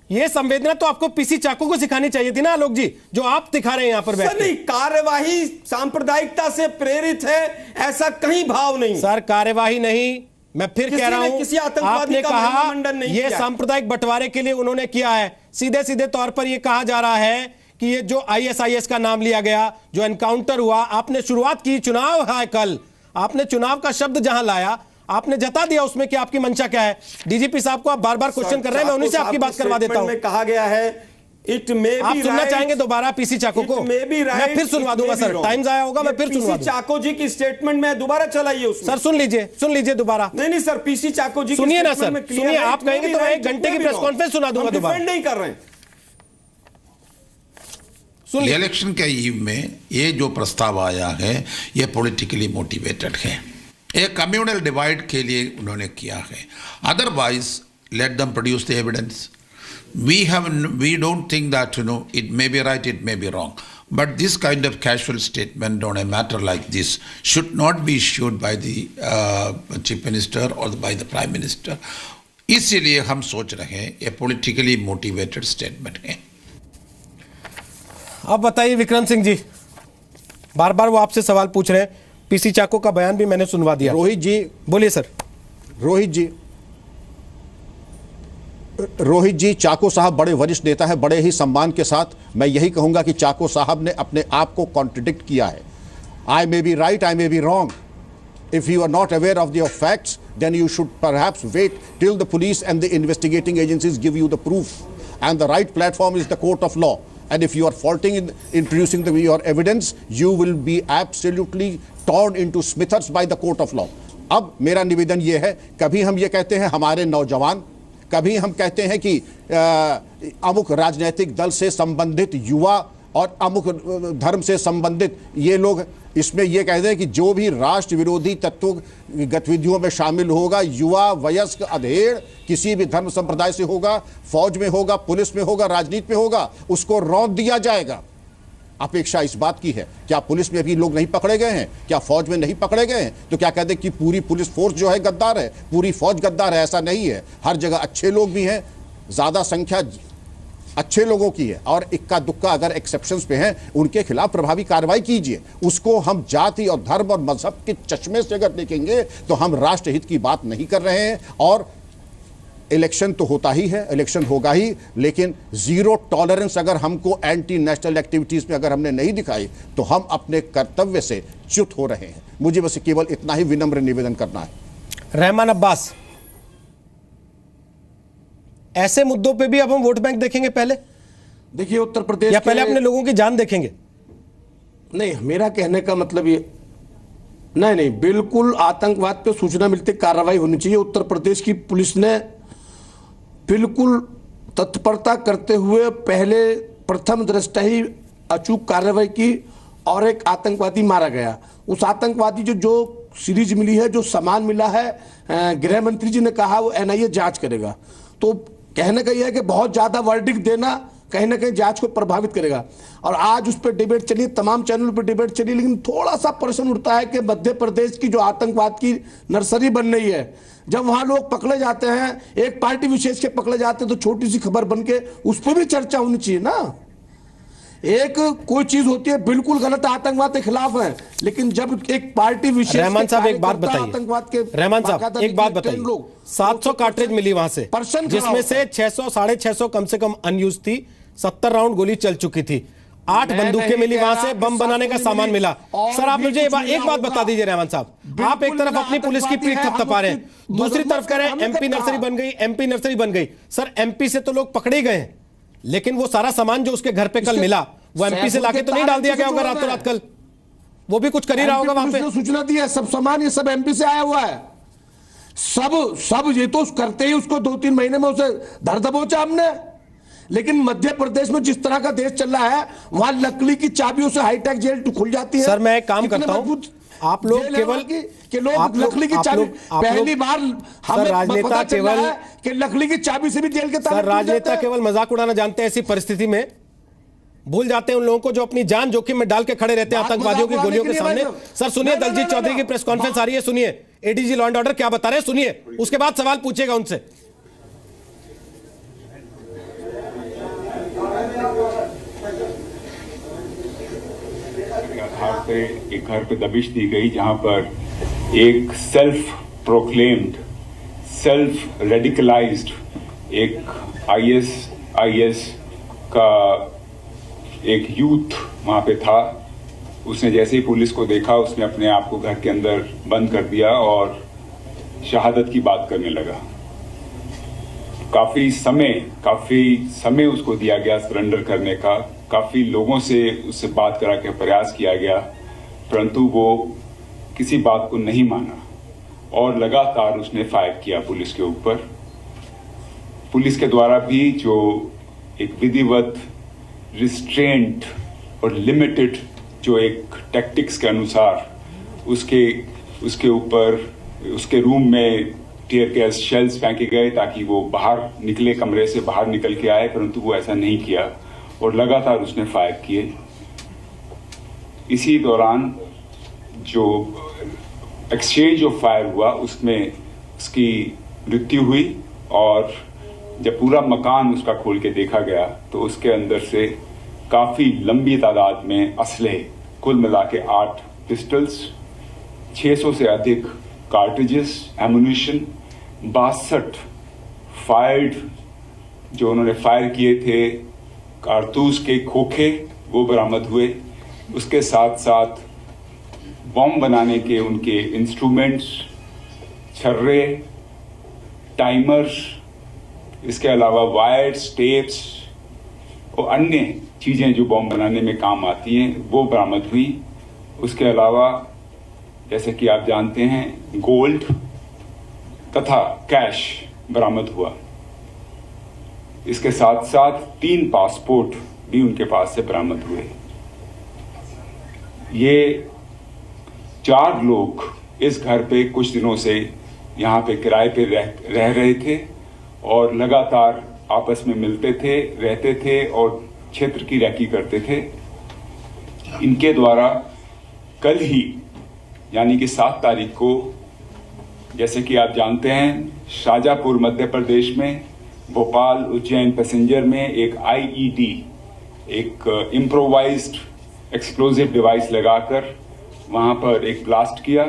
ये। संवेदना तो आपको पीसी चाको को सिखानी चाहिए थी ना आलोक जी, जो आप दिखा रहे हैं यहां पर बैठ के। नहीं, कार्यवाही सांप्रदायिकता से प्रेरित है ऐसा कहीं भाव नहीं सर। कार्यवाही नहीं, मैं फिर कह रहा हूं, आपने कहा ये सांप्रदायिक बंटवारे के लिए उन्होंने किया है। सीधे सीधे तौर पर यह कहा जा रहा है कि ये जो आईएसआईएस का नाम लिया गया, जो एनकाउंटर हुआ, आपने शुरुआत की, चुनाव है कल, आपने चुनाव का शब्द जहां लाया, आपने जता दिया उसमें कि आपकी मंशा क्या है। डीजीपी साहब को आप बार बार क्वेश्चन कर रहे हैं, मैं उन्हीं से आपकी बात करवा देता हूं। कहा गया है इट मे आप सुनना चाहेंगे दोबारा पीसी चाको को? मैं फिर सुनवा दूंगा सर, टाइम जाया होगा, मैं फिर सुनवा दूंगा। चाको जी की स्टेटमेंट में दोबारा चलाइए उसमें। सर सुन लीजिए दोबारा। नहीं सर, पीसी चाको जी सुनिए ना सर, सुनिए, आप कहेंगे तो मैं 1 घंटे की प्रेस कॉन्फ्रेंस सुना दूंगा दोबारा। नहीं कर रहे हैं। इलेक्शन के ईव में ये जो प्रस्ताव आया है ये पॉलिटिकली मोटिवेटेड है, एक कम्युनल डिवाइड के लिए उन्होंने किया है। Otherwise let them produce the evidence. we don't think that it may be right, it may be wrong, but this kind of casual statement on a matter like this should not be issued by the chief minister or by the prime minister. इसीलिए हम सोच रहे हैं ये politically motivated statement है। अब बताइए विक्रम सिंह जी, बार बार वो आपसे सवाल पूछ रहे हैं, पीसी चाको का बयान भी मैंने सुनवा दिया। रोहित जी बोलिए सर। रोहित जी, रोहित जी, चाको साहब बड़े वरिष्ठ नेता है, बड़े ही सम्मान के साथ मैं यही कहूंगा कि चाको साहब ने अपने आप को कॉन्ट्रडिक्ट किया है। I may be right, I may be wrong. If you are not aware of your facts, then you should perhaps wait till the police and the investigating agencies give you the proof. And the right platform is the court of law. And if you are faulting in producing your evidence, you will be absolutely torn into smithers by the court of law. अब मेरा निवेदन ये है, कभी हम ये कहते हैं हमारे नौजवान, कभी हम कहते हैं कि अमुक राजनीतिक दल से संबंधित युवा और अमुक धर्म से संबंधित ये लोग, इसमें यह कहते हैं कि जो भी राष्ट्र विरोधी तत्वों गतिविधियों में शामिल होगा, युवा वयस्क अधेड़ किसी भी धर्म संप्रदाय से होगा, फौज में होगा, पुलिस में होगा, राजनीति में होगा, उसको रौंद दिया जाएगा। अपेक्षा इस बात की है, क्या पुलिस में अभी लोग नहीं पकड़े गए हैं, क्या फौज में नहीं पकड़े गए हैं, तो क्या कहते हैं कि पूरी पुलिस फोर्स जो है गद्दार है, पूरी फौज गद्दार है? ऐसा नहीं है। हर जगह अच्छे लोग भी हैं, ज्यादा संख्या अच्छे लोगों की है, और इक्का दुक्का अगर एक्सेप्शंस पे हैं उनके खिलाफ प्रभावी कार्रवाई कीजिए। उसको हम जाति और धर्म और मजहब के चश्मे से अगर देखेंगे तो हम राष्ट्रहित की बात नहीं कर रहे हैं। और इलेक्शन तो होता ही है, इलेक्शन होगा ही, लेकिन जीरो टॉलरेंस अगर हमको एंटी नेशनल एक्टिविटीज में अगर हमने नहीं दिखाई तो हम अपने कर्तव्य से च्युत हो रहे हैं। मुझे बस केवल इतना ही विनम्र निवेदन करना है। रहमान अब्बास, ऐसे मुद्दों पे भी अब हम वोट बैंक देखेंगे पहले? देखिए, उत्तर प्रदेश या पहले अपने लोगों की जान देखेंगे? नहीं, मेरा कहने का मतलब ये नहीं, बिल्कुल आतंकवाद पे सूचना मिलती कार्रवाई होनी चाहिए। उत्तर प्रदेश की पुलिस ने बिल्कुल तत्परता करते हुए पहले प्रथम दृष्टया ही अचूक कार्रवाई की और एक आतंकवादी मारा गया। उस आतंकवादी जो सीरीज मिली है, जो सामान मिला है, गृह मंत्री जी ने कहा वो एनआईए जांच करेगा। तो कहने का यह है कि बहुत ज्यादा वर्डिक्ट देना कहीं ना कहीं जांच को प्रभावित करेगा। और आज उस पर डिबेट चली, तमाम चैनल पर डिबेट चली, लेकिन थोड़ा सा प्रश्न उठता है कि मध्य प्रदेश की जो आतंकवाद की नर्सरी बन रही है, जब वहां लोग पकड़े जाते हैं, एक पार्टी विशेष के पकड़े जाते हैं, तो छोटी सी खबर बन के उस पर भी चर्चा होनी चाहिए ना। एक कोई चीज होती है बिल्कुल गलत, आतंकवाद के खिलाफ है, लेकिन जब एक पार्टी विशेष, रहमान साहब एक बात बताइए, आतंकवाद के रहमान साहब एक बात बताइए, 700 कार्ट्रिज मिली वहां से, जिसमें से 600 650 कम से कम अनयूज थी, 70 राउंड गोली चल चुकी थी, 8 बंदूकें मिली वहां से, बम बनाने का सामान मिला। सर आप मुझे एक बात बता दीजिए रहमान साहब, आप एक तरफ अपनी पुलिस की पीठ थपथपा रहे हैं, दूसरी तरफ कह रहे हैं एमपी नर्सरी बन गई, एमपी नर्सरी बन गई। सर एमपी से तो लोग पकड़े गए हैं, लेकिन वो सारा सामान जो उसके घर पे कल मिला वो एमपी से लाके तो नहीं डाल दिया गया होगा रातों रात? कल वो भी कुछ कर ही रहा होगा वहां पे। सूचना दी है, सब सामान ये सब एमपी से आया हुआ है, सब ये तो करते ही उसको 2-3 महीने में उसे धर दबोचा हमने। लेकिन मध्य प्रदेश में जिस तरह का देश चल रहा है, वहां लकड़ी की चाबियों से हाईटेक जेल खुल जाती है। सर मैं एक काम करता हूं, आप लोग केवल लोग लकड़ी की चाबी, पहली बार हमें राजनेता केवल कि लकड़ी की चाबी से भी जेल के ताले। सर राजनेता केवल मजाक उड़ाना जानते हैं, ऐसी परिस्थिति में भूल जाते हैं उन लोगों को जो अपनी जान जोखिम में डाल के खड़े रहते हैं आतंकवादियों की गोलियों के सामने। सर सुनिए, दलजीत चौधरी की प्रेस कॉन्फ्रेंस आ रही है, सुनिए एडीजी लॉ एंड ऑर्डर क्या बता रहे हैं, सुनिए, उसके बाद सवाल पूछेगा उनसे। एक घर पे दबिश दी गई, जहां पर एक सेल्फ प्रोक्लेम्ड, सेल्फ रेडिकलाइज्ड एक आईएस का एक यूथ वहां पे था। उसने जैसे ही पुलिस को देखा, उसने अपने आप को घर के अंदर बंद कर दिया और शहादत की बात करने लगा। काफी समय उसको दिया गया सरेंडर करने का, काफी लोगों से उससे बात करा के प्रयास किया गया, परंतु वो किसी बात को नहीं माना और लगातार उसने फायर किया पुलिस के ऊपर। पुलिस के द्वारा भी जो एक विधिवत, रिस्ट्रेंट और लिमिटेड जो एक टैक्टिक्स के अनुसार उसके ऊपर, उसके रूम में टीयर गैस शेल्स फेंके गए ताकि वो बाहर निकले, कमरे से बाहर निकल के आए, परंतु वो ऐसा नहीं किया और लगातार उसने फायर किए। इसी दौरान जो एक्सचेंज ऑफ फायर हुआ उसमें उसकी मृत्यु हुई और जब पूरा मकान उसका खोल के देखा गया तो उसके अंदर से काफी लंबी तादाद में असले, कुल मिला के 8 पिस्टल्स, 600 से अधिक कार्ट्रिजेस, एमुनिशन, 62 फायर्ड जो उन्होंने फायर किए थे कारतूस के खोखे वो बरामद हुए। उसके साथ साथ बॉम्ब बनाने के उनके इंस्ट्रूमेंट्स, छर्रे, टाइमर्स, इसके अलावा वायर्स, टेप्स और अन्य चीज़ें जो बॉम्ब बनाने में काम आती हैं वो बरामद हुई। उसके अलावा जैसे कि आप जानते हैं गोल्ड तथा कैश बरामद हुआ। इसके साथ साथ 3 पासपोर्ट भी उनके पास से बरामद हुए। ये 4 लोग इस घर पे कुछ दिनों से यहाँ पे किराए पे रह रहे थे और लगातार आपस में मिलते थे, रहते थे और क्षेत्र की रैकी करते थे। इनके द्वारा कल ही यानी कि 7 तारीख को, जैसे कि आप जानते हैं, शाजापुर मध्य प्रदेश में भोपाल उज्जैन पैसेंजर में एक IED, एक इम्प्रोवाइज्ड एक्सप्लोजिव डिवाइस लगाकर वहां पर एक ब्लास्ट किया,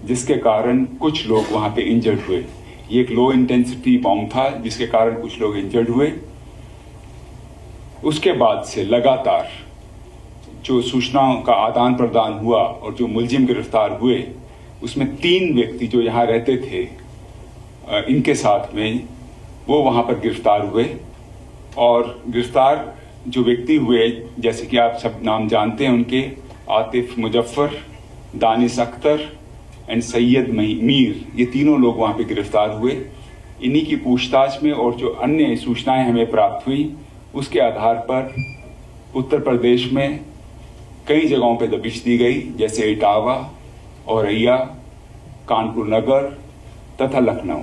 जिसके कारण कुछ लोग वहां पे इंजर्ड हुए। ये एक लो इंटेंसिटी बॉम्ब था जिसके कारण कुछ लोग इंजर्ड हुए। उसके बाद से लगातार जो सूचनाओं का आदान प्रदान हुआ और जो मुलजिम गिरफ्तार हुए, उसमें 3 व्यक्ति जो यहाँ रहते थे इनके साथ में वो वहाँ पर गिरफ्तार हुए। और गिरफ्तार जो व्यक्ति हुए, जैसे कि आप सब नाम जानते हैं उनके, आतिफ मुजफ्फर, दानिश अख्तर एंड सैयद मीर, ये तीनों लोग वहाँ पे गिरफ्तार हुए। इन्हीं की पूछताछ में और जो अन्य सूचनाएं हमें प्राप्त हुई उसके आधार पर उत्तर प्रदेश में कई जगहों पे दबिश दी गई, जैसे इटावा, औरैया, कानपुर नगर तथा लखनऊ।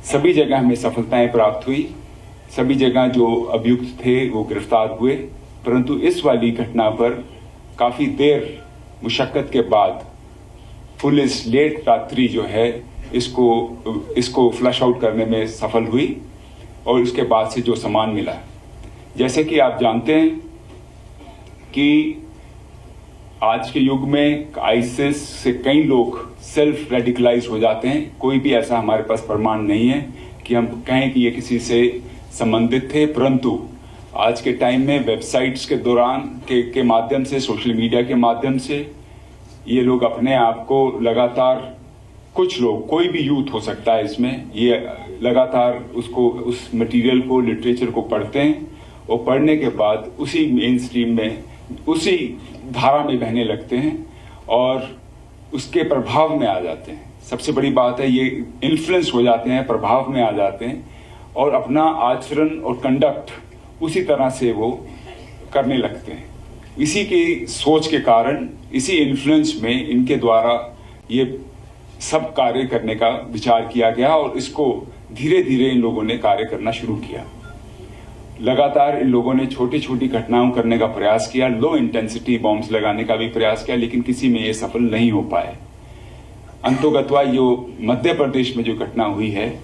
सभी जगह हमें सफलताएं प्राप्त हुई। सभी जगह जो अभियुक्त थे वो गिरफ्तार हुए, परंतु इस वाली घटना पर काफ़ी देर मुशक्कत के बाद पुलिस लेट रात्रि जो है इसको फ्लश आउट करने में सफल हुई और उसके बाद से जो सामान मिला, जैसे कि आप जानते हैं कि आज के युग में आईसिस से कई लोग सेल्फ रेडिकलाइज हो जाते हैं। कोई भी ऐसा हमारे पास प्रमाण नहीं है कि हम कहें कि ये किसी से संबंधित थे, परंतु आज के टाइम में वेबसाइट्स के दौरान के माध्यम से, सोशल मीडिया के माध्यम से ये लोग अपने आप को लगातार, कुछ लोग, कोई भी यूथ हो सकता है इसमें, ये लगातार उस मटेरियल को, लिटरेचर को पढ़ते हैं और पढ़ने के बाद उसी मेन स्ट्रीम में, उसी धारा में बहने लगते हैं और उसके प्रभाव में आ जाते हैं। सबसे बड़ी बात है, ये इन्फ्लुएंस हो जाते हैं, प्रभाव में आ जाते हैं और अपना आचरण और कंडक्ट उसी तरह से वो करने लगते हैं। इसी की सोच के कारण, इसी इन्फ्लुएंस में इनके द्वारा ये सब कार्य करने का विचार किया गया और इसको धीरे धीरे इन लोगों ने कार्य करना शुरू किया। लगातार इन लोगों ने छोटी छोटी घटनाओं करने का प्रयास किया, लो इंटेंसिटी बॉम्ब्स लगाने का भी प्रयास किया, लेकिन किसी में ये सफल नहीं हो पाए। अंतोगत्वा जो मध्य प्रदेश में जो घटना हुई है,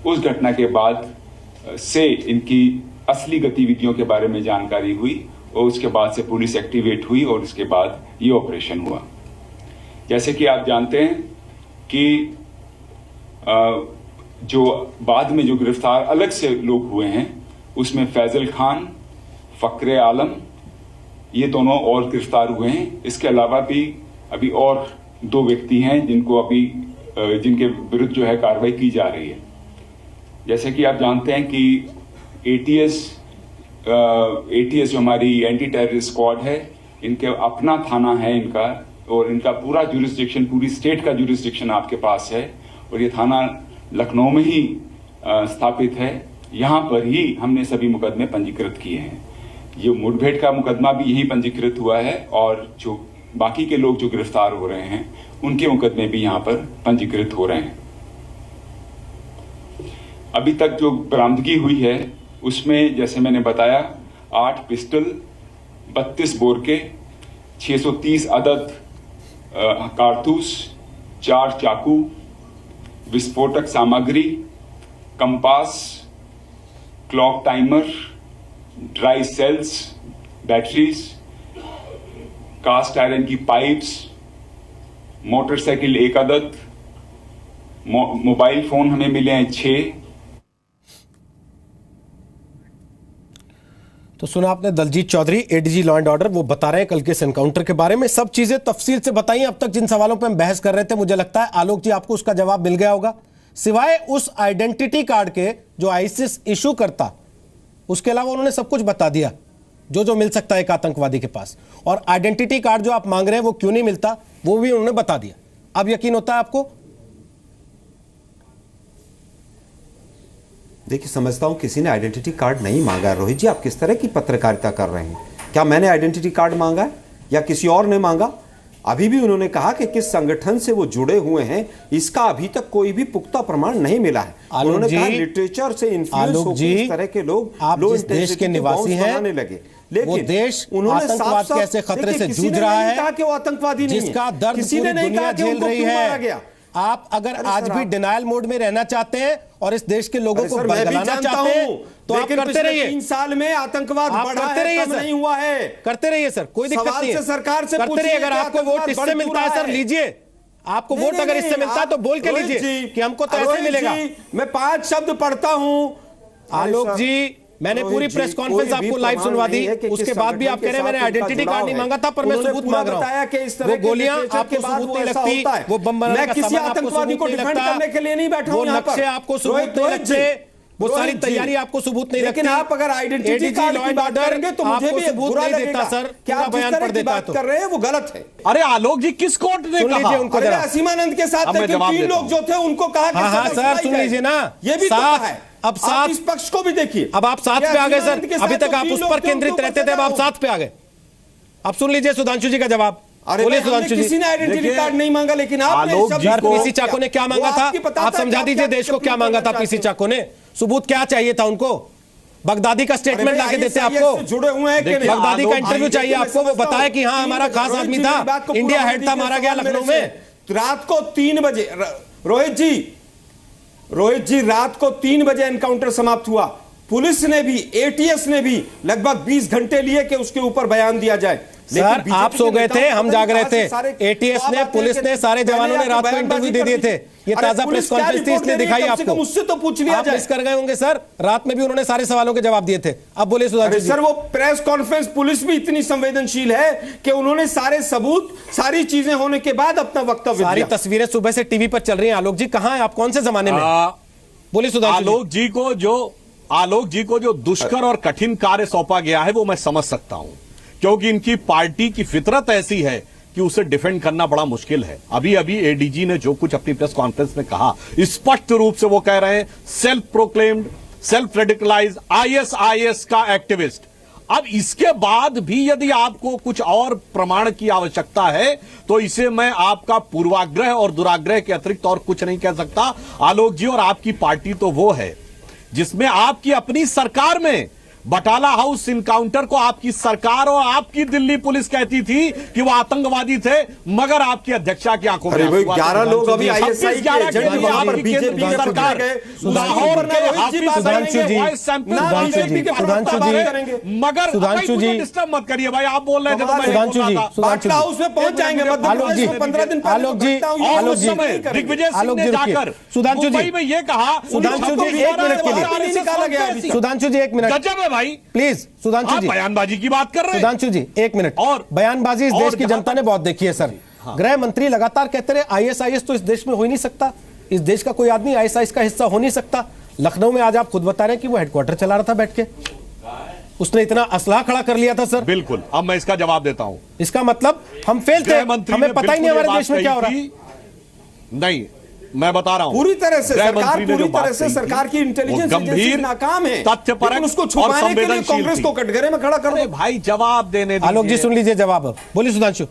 उस घटना के बाद से इनकी असली गतिविधियों के बारे में जानकारी हुई और उसके बाद से पुलिस एक्टिवेट हुई और उसके बाद ये ऑपरेशन हुआ। जैसे कि आप जानते हैं कि जो बाद में जो गिरफ्तार अलग से लोग हुए हैं, उसमें फैजल खान, फकरे आलम, ये दोनों और गिरफ्तार हुए हैं। इसके अलावा भी अभी और 2 व्यक्ति हैं जिनके विरुद्ध जो है कार्रवाई की जा रही है। जैसे कि आप जानते हैं कि ATS जो हमारी एंटी टेररिस्ट स्क्वाड है, इनके अपना थाना है इनका और इनका पूरा जुरिस्डिक्शन, पूरी स्टेट का जुरिस्डिक्शन आपके पास है और ये थाना लखनऊ में ही स्थापित है। यहाँ पर ही हमने सभी मुकदमे पंजीकृत किए हैं। ये मुठभेड़ का मुकदमा भी यही पंजीकृत हुआ है और जो बाकी के लोग जो गिरफ्तार हो रहे हैं उनके मुकदमे भी यहाँ पर पंजीकृत हो रहे हैं। अभी तक जो बरामदगी हुई है उसमें, जैसे मैंने बताया, 8 पिस्टल, 32 बोर के, 630 अदद कारतूस, 4 चाकू, विस्फोटक सामग्री, compass, clock timer, dry cells, batteries, cast iron की पाइप्स, मोटरसाइकिल 1 अदद, मोबाइल फोन हमें मिले हैं 6, तो सुना आपने Daljeet Chaudhary, ADG law and order, वो बता रहे हैं कल के इस एनकाउंटर के बारे में। सब चीजें तफसील से बताई। अब तक जिन सवालों पे हम बहस कर रहे थे, मुझे लगता है आलोक जी आपको उसका जवाब मिल गया होगा, सिवाय उस आइडेंटिटी कार्ड के जो आईसिस इशू करता, उसके अलावा उन्होंने सब कुछ बता दिया जो जो मिल सकता है एक आतंकवादी के पास। और आइडेंटिटी कार्ड जो आप मांग रहे हैं वो क्यों नहीं मिलता, वो भी उन्होंने बता दिया। अब यकीन होता है आपको? देखिए, समझता हूं किसी ने आइडेंटिटी कार्ड नहीं मांगा है। रोहित जी, आप किस तरह की पत्रकारिता कर रहे हैं? क्या मैंने आइडेंटिटी कार्ड मांगा है या किसी और ने मांगा? अभी भी उन्होंने कहा कि किस संगठन से वो जुड़े हुए हैं, इसका अभी तक कोई भी पुख्ता प्रमाण नहीं मिला है। उन्होंने कहा लिटरेचर से इन्फ्लुएंस होकर इस तरह के लोग आप जिस देश के निवासी हैं लगे, लेकिन वो देश आतंकवाद के ऐसे खतरे से जूझ रहा है कहा कि वो आतंकवादी नहीं है, जिसका दर्द किसी ने नहीं कहा कि झेल उनको रही क्यों मारा है। गया। आप अगर आज भी डिनायल मोड में रहना चाहते हैं और इस देश के लोगों को बरगलाना चाहते हैं तो आप करते रहिए। 3 साल में आतंकवाद बढ़ा करते रहिए सर, नहीं हुआ है। करते रहिए सर, कोई दिक्कत नहीं है। सरकार से करते रहिए। अगर आपको वोट इससे मिलता है सर, लीजिए। आपको वोट अगर इससे मिलता है तो बोल के लीजिए कि हमको तो ऐसे मिलेगा। मैं 5 शब्द पढ़ता हूं। आलोक जी, मैंने पूरी प्रेस कॉन्फ्रेंस आपको लाइव सुनवा दी, उसके बाद भी आप कह रहे हैं मैंने आइडेंटिटी कार्ड नहीं मांगा था, पर मैं सबूत मांग रहा हूं। वो गोलियां आपको सबूत नहीं लगती, वो बम बनाने का सामान आपको सबूत नहीं लगता, वो नक्शे आपको सबूत नहीं लगते, वो सारी तैयारी आपको सबूत नहीं लगती। लेकिन आप अगर आइडेंटिटी कार्ड की बात करेंगे तो मुझे भी सबूत नहीं देता सर, क्या बयान पढ़ देता कर रहे हैं वो गलत है। अरे आलोक जी, किस कोर्ट ने कहा? उनको असीमानंद के साथ 3 लोग जो थे उनको कहा कि हाँ सर सुन लीजिए ना, ये भी है। अब 7 इस पक्ष को भी देखिए। अब आप 7 पे आ गए सर, अभी तक आप उस पर केंद्रित रहते थे, अब आप 7 पे आ गए। अब सुन लीजिए सुधांशु जी का जवाब। बोलिए सुधांशु जी। किसी ने आइडेंटिटी कार्ड नहीं मांगा, लेकिन पीसी चाको ने क्या मांगा था? आप समझा दीजिए देश को क्या मांगा था पीसी चाको ने। सबूत क्या चाहिए था उनको? बगदादी का स्टेटमेंट लाके देते आपको, जुड़े हुए हैं कि बगदादी का इंटरव्यू चाहिए आपको, वो बताया कि हाँ हमारा खास आदमी था, इंडिया हेड था, मारा गया लखनऊ में रात को 3 बजे। रोहित जी, रात को 3 बजे एनकाउंटर समाप्त हुआ। पुलिस ने भी, एटीएस ने भी लगभग 20 घंटे लिए कि उसके ऊपर बयान दिया जाए। सर आप सो गए थे, हम जाग रहे थे। एटीएस ने, पुलिस ने, सारे जवानों ने रात को इंटरव्यू दे दिए थे। ये ताजा प्रेस कॉन्फ्रेंस थी इसलिए दिखाई आपको। मुझसे तो पूछ लिया जाए। मिस कर गए होंगे सर, रात में भी उन्होंने सारे सवालों के जवाब दिए थे। अब बोलिए सुधांशु जी। सर वो प्रेस कॉन्फ्रेंस, पुलिस भी इतनी संवेदनशील है कि उन्होंने सारे सबूत, सारी चीजें होने के बाद अपना वक्तव्य दिया। सारी तस्वीरें सुबह से टीवी पर चल रही हैं। आलोक जी कहां है आप? कौन से जमाने में? बोलिए सुधांशु। आलोक जी को जो दुष्कर और कठिन कार्य सौंपा गया है वो मैं समझ सकता हूं, क्योंकि इनकी पार्टी की फितरत ऐसी है कि उसे डिफेंड करना बड़ा मुश्किल है। अभी अभी एडीजी ने जो कुछ अपनी प्रेस कॉन्फ्रेंस में कहा, स्पष्ट रूप से वो कह रहे हैं self proclaimed, self radicalise ISIS का एक्टिविस्ट। अब इसके बाद भी यदि आपको कुछ और प्रमाण की आवश्यकता है तो इसे मैं आपका पूर्वाग्रह और दुराग्रह के अतिरिक्त और कुछ नहीं कह सकता। आलोक जी, और आपकी पार्टी तो वो है जिसमें आपकी अपनी सरकार में बटाला हाउस इनकाउंटर को आपकी सरकार और आपकी दिल्ली पुलिस कहती थी कि वो आतंकवादी थे, मगर आपकी अध्यक्षा की आंखों में 11 लोग अभी आईएसआई के एजेंट वहां पर बीजेपी की सरकार लाहौर के मगर सुधांशु जी डिस्टर्ब मत करिए भाई, आप बोल रहे थे तो सुधांशु हाउस में पहुंच जाएंगे। आलोक जी, 15 दिन आलोक जी, आलोक जी, दिग्विजय सिंह ने जाकर सुधांशु जी में ये कहा, सुधांशु जी 1 मिनट के लिए निकाला गया। सुधांशु जी 1 मिनट, गजब है भाई। प्लीज सुधांशु जी, बयानबाजी की बात कर रहे हैं। सुधांशु जी 1 मिनट। और बयानबाजी इस देश की जनता ने बहुत देखी है सर। गृह मंत्री लगातार कहते रहे आईएसआईएस तो इस देश में हो ही नहीं सकता, इस देश का कोई आदमी आईएसआईएस का हिस्सा हो नहीं सकता। लखनऊ में आज आप खुद बता रहे हैं कि वो हेडक्वार्टर चला रहा था बैठ के, उसने इतना असला खड़ा कर लिया था सर। बिल्कुल, अब मैं इसका जवाब देता हूं। इसका मतलब हम फेल थे, हमें पता ही नहीं हमारे देश में क्या हो रहा है। नहीं, मैं बता रहा हूं पूरी तरह से सरकार की इंटेलिजेंस एजेंसी नाकाम है, तथ्यपरक उसको छुपाने के लिए कांग्रेस को कटघरे में खड़ा कर दो। भाई जवाब देने दीजिए। आलोक जी सुन लीजिए जवाब। बोलिए सुधांशु।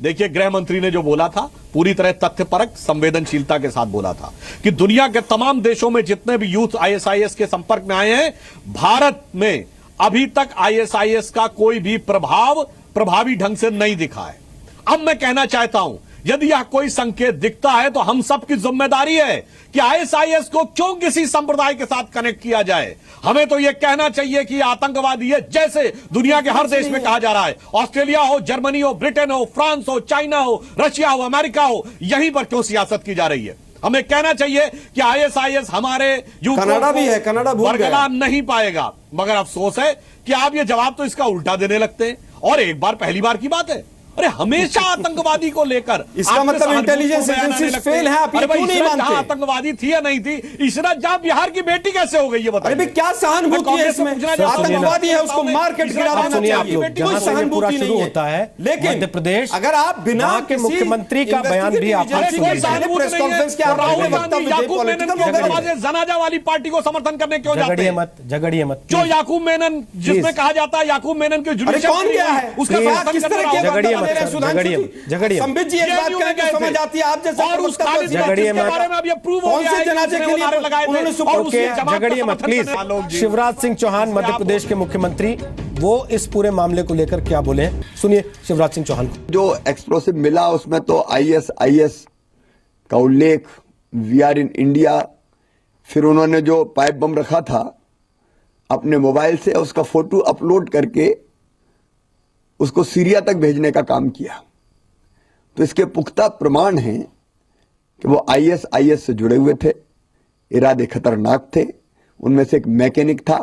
देखिए, गृह मंत्री ने जो बोला था पूरी तरह तथ्यपरक संवेदनशीलता के साथ बोला था कि दुनिया के तमाम देशों में जितने भी यूथ आईएसआईएस के संपर्क में आए हैं, भारत में अभी तक आईएसआईएस का कोई भी प्रभाव प्रभावी ढंग से नहीं दिखा है। अब मैं कहना चाहता हूं, यदि यह कोई संकेत दिखता है तो हम सबकी जिम्मेदारी है कि आईएसआईएस को क्यों किसी संप्रदाय के साथ कनेक्ट किया जाए। हमें तो यह कहना चाहिए कि आतंकवादी है, जैसे दुनिया के हर देश में कहा जा रहा है। ऑस्ट्रेलिया हो, जर्मनी हो, ब्रिटेन हो, फ्रांस हो, चाइना हो, रशिया हो, अमेरिका हो, यहीं पर क्यों सियासत की जा रही है। हमें कहना चाहिए कि आईएसआईएस हमारे यूथ कनाडा भी है, कनाडा भूल गए। बरकरार नहीं पाएगा। मगर अफसोस है कि आप ये जवाब तो इसका उल्टा देने लगते हैं। और एक बार, पहली बार की बात है, अरे हमेशा आतंकवादी को लेकर इसका मतलब इंटेलिजेंस एजेंसीज फेल है। आप ये क्यों नहीं मानते? आतंकवादी थी या नहीं थी? इशरत जहां बिहार की बेटी कैसे हो गई ये बताइए। अरे क्या सहानुभूति है इसमें? आतंकवादी है, उसको मार्केट गिरा देना चाहिए। कोई सहानुभूति नहीं होता है। लेकिन मध्य प्रदेश, अगर आप बिना के मुख्यमंत्री का बयान भी आप प्रेस कॉन्फ्रेंस के जनाजा वाली पार्टी को समर्थन करने क्यों जाते हैं? झगड़िए मत। जो याकूब मेनन, जिसमें कहा जाता है याकूब मेनन के कौन गया है उसका झगड़िए संबित जी, एक बात कहें तो समझ आती है। आप जैसे झगड़िए कौन से जनाजे के लिए उन्होंने झगड़िए मत प्लीज। शिवराज सिंह चौहान मध्य प्रदेश के मुख्यमंत्री, वो इस पूरे मामले को लेकर क्या बोले, सुनिए शिवराज सिंह चौहान को। जो एक्सप्लोसिव मिला उसमें तो आईएसआईएस का उल्लेख, वी आर इन इंडिया, फिर उन्होंने जो पाइप बम रखा था अपने मोबाइल से उसका फोटो अपलोड करके उसको सीरिया तक भेजने का काम किया। तो इसके पुख्ता प्रमाण हैं कि वो आईएसआईएस से जुड़े हुए थे, इरादे खतरनाक थे। उनमें से एक मैकेनिक था,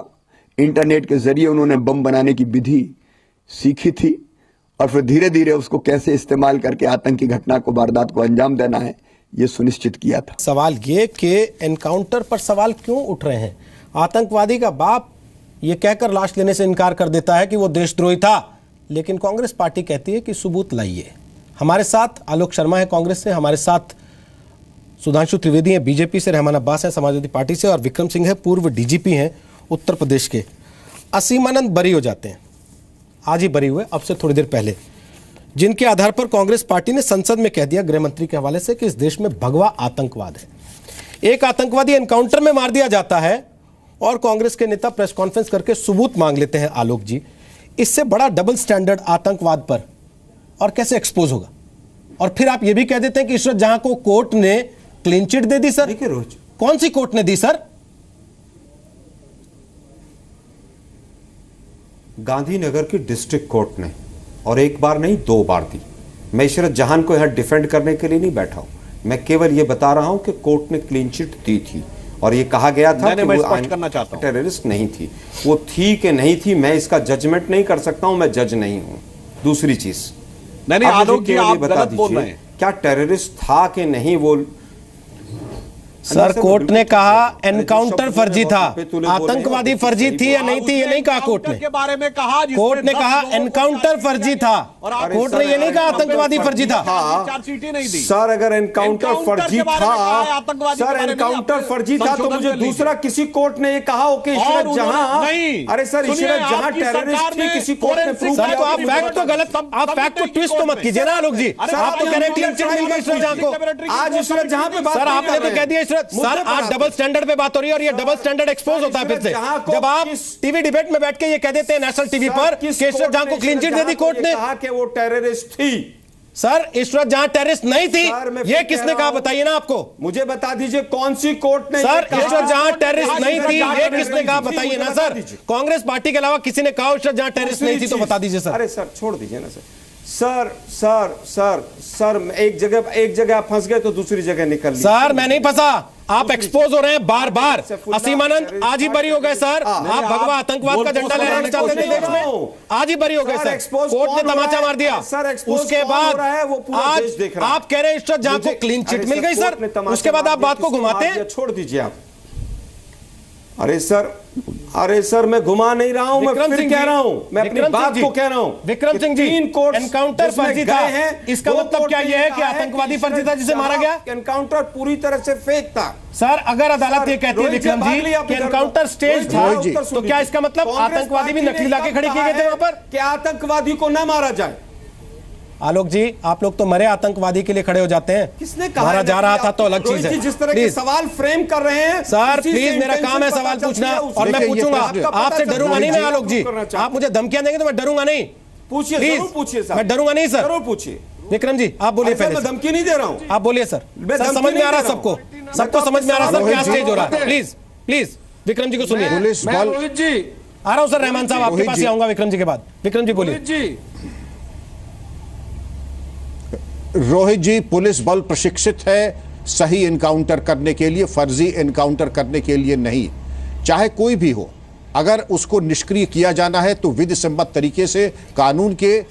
इंटरनेट के जरिए उन्होंने बम बनाने की विधि सीखी थी और फिर धीरे धीरे उसको कैसे इस्तेमाल करके आतंकी घटना को, वारदात को अंजाम देना है, ये सुनिश्चित किया था। सवाल ये कि एनकाउंटर पर सवाल क्यों उठ रहे हैं? आतंकवादी का बाप ये कहकर लाश लेने से इनकार कर देता है कि वो देशद्रोही था, लेकिन कांग्रेस पार्टी कहती है कि सबूत लाइए। हमारे साथ आलोक शर्मा है कांग्रेस से, हमारे साथ सुधांशु त्रिवेदी हैं बीजेपी से, रहमान अब्बास हैं समाजवादी पार्टी से, और विक्रम सिंह है पूर्व डीजीपी हैं उत्तर प्रदेश के। असीमानंद बरी हो जाते हैं, आज ही बरी हुए, अब से थोड़ी देर पहले, जिनके आधार पर कांग्रेस पार्टी ने संसद में कह दिया गृह मंत्री के हवाले से कि इस देश में भगवा आतंकवाद है। एक आतंकवादी एनकाउंटर में मार दिया जाता है और कांग्रेस के नेता प्रेस कॉन्फ्रेंस करके सबूत मांग लेते हैं। आलोक जी, इससे बड़ा डबल स्टैंडर्ड आतंकवाद पर और कैसे एक्सपोज होगा? और फिर आप ये भी कह देते हैं कि इशरत जहां को कोर्ट ने क्लीन चिट दे दी। सर कौन सी कोर्ट ने दी सर? गांधीनगर की डिस्ट्रिक्ट कोर्ट ने, और एक बार नहीं 2 बार दी। मैं इशरत जहान को यहां डिफेंड करने के लिए नहीं बैठा हूं, मैं केवल यह बता रहा हूं कि कोर्ट ने क्लीन चिट दी थी और यह कहा गया था कि वो टेररिस्ट नहीं थी। वो थी कि नहीं थी, मैं इसका जजमेंट नहीं कर सकता हूं, मैं जज नहीं हूं। दूसरी चीज, नहीं आलोक जी, आप गलत बोल रहे हैं। क्या टेररिस्ट था कि नहीं? वो सर कोर्ट ने कहा एनकाउंटर फर्जी था, आतंकवादी फर्जी थी या नहीं थी ये नहीं कहा कोर्ट ने। के बारे में कहा, कोर्ट ने कहा एनकाउंटर फर्जी था, कोर्ट ने ये नहीं कहा आतंकवादी फर्जी था। चार्जशीट नहीं दी सर। अगर एनकाउंटर फर्जी था, सर एनकाउंटर फर्जी था तो मुझे दूसरा किसी कोर्ट ने ये कहा हो कि इशरत जहां नहीं, अरे सर इशरत जहां टेररिस्ट थी किसी कोर्ट ने प्रूव किया। तो आप फैक्ट तो गलत, आप फैक्ट को ट्विस्ट तो मत कीजिए ना आलोक जी। आप तो कह रहे हैं क्लीन चिट मिल गई इशरत जहां को। आज इशरत जहां पे बात, सर आपने तो कह दिया सर, आज डबल स्टैंडर्ड पे बात हो रही है और ये डबल स्टैंडर्ड एक्सपोज होता है फिर से जब आप टीवी डिबेट में बैठ के ये कह देते हैं नेशनल टीवी पर कि इशरत जहां को क्लीन चिट दे दी कोर्ट ने, कहा कि वो टेररिस्ट थी। सर इशरत जहां टेररिस्ट नहीं थी ये किसने कहा बताइए ना आपको, मुझे बता दीजिए कौन सी कोर्ट ने। सर इशरत जहां टेररिस्ट नहीं थी ये किसने कहा बताइए ना सर। कांग्रेस पार्टी के अलावा किसी ने कहा इशरत जहां टेररिस्ट नहीं थी तो बता दीजिए सर। अरे सर छोड़ दीजिए ना sir. Sir sir sir sir एक जगह आप फंस गए तो दूसरी जगह निकल ली। सर मैं नहीं फंसा, आप एक्सपोज हो रहे हैं बार बार। असीमानंद आज ही बरी हो गए सर, आप भगवा आतंकवाद का झंडा लहराना चाहते थे देश में, आज ही बरी हो गए सर। कोर्ट ने तमाचा मार दिया, उसके बाद आज आप कह रहे हैं इशरत जहां को क्लीन चिट मिल गई सर, उसके बाद आप बात को घुमाते हैं। छोड़ दीजिए आप। अरे सर मैं घुमा नहीं रहा हूं, मैं फिर कह रहा हूं, मैं अपनी बात को कह रहा हूं। विक्रम सिंह जी, एनकाउंटर फर्जी था, इसका मतलब क्या यह है कि आतंकवादी फर्जी था जिसे मारा गया? एनकाउंटर पूरी तरह से फेक था। सर अगर अदालत ये कहती है विक्रम जी कि एनकाउंटर स्टेज था तो क्या इसका मतलब आतंकवादी भी नकली लाके खड़े किए गए थे वहां पर कि आतंकवादी को न मारा जाए? आलोक जी आप लोग तो मरे आतंकवादी के लिए खड़े हो जाते हैं। किसने कहा? मारा जा रहा था तो अलग चीज है। जिस तरह के सवाल फ्रेम कर रहे हैं सर प्लीज, मेरा काम है सवाल पूछना और मैं पूछूंगा, आपसे डरूंगा नहीं मैं आलोक जी। आप मुझे धमकियां देंगे तो मैं डरूंगा नहीं। पूछिए, जरूर पूछिए सर। मैं डरूंगा नहीं सर, जरूर पूछिए। विक्रम जी आप बोलिए पहले। मैं धमकी नहीं दे रहा हूं, आप बोलिए सर। समझ में आ रहा सबको, सबको समझ में आ रहा सर क्या स्टेज हो रहा है। प्लीज प्लीज विक्रम जी को सुनिए। रोहित जी आ रहा हूं सर, रहमान साहब आपके पास ही आऊंगा विक्रम जी के बाद। विक्रम जी बोलिए। रोहित जी पुलिस बल प्रशिक्षित है, सही इनकाउंटर करने के लिए, फर्जी इनकाउंटर करने के लिए नहीं। चाहे कोई भी हो, अगर उसको निष्क्रिय किया जाना है तो विधि सम्मत तरीके से, कानून के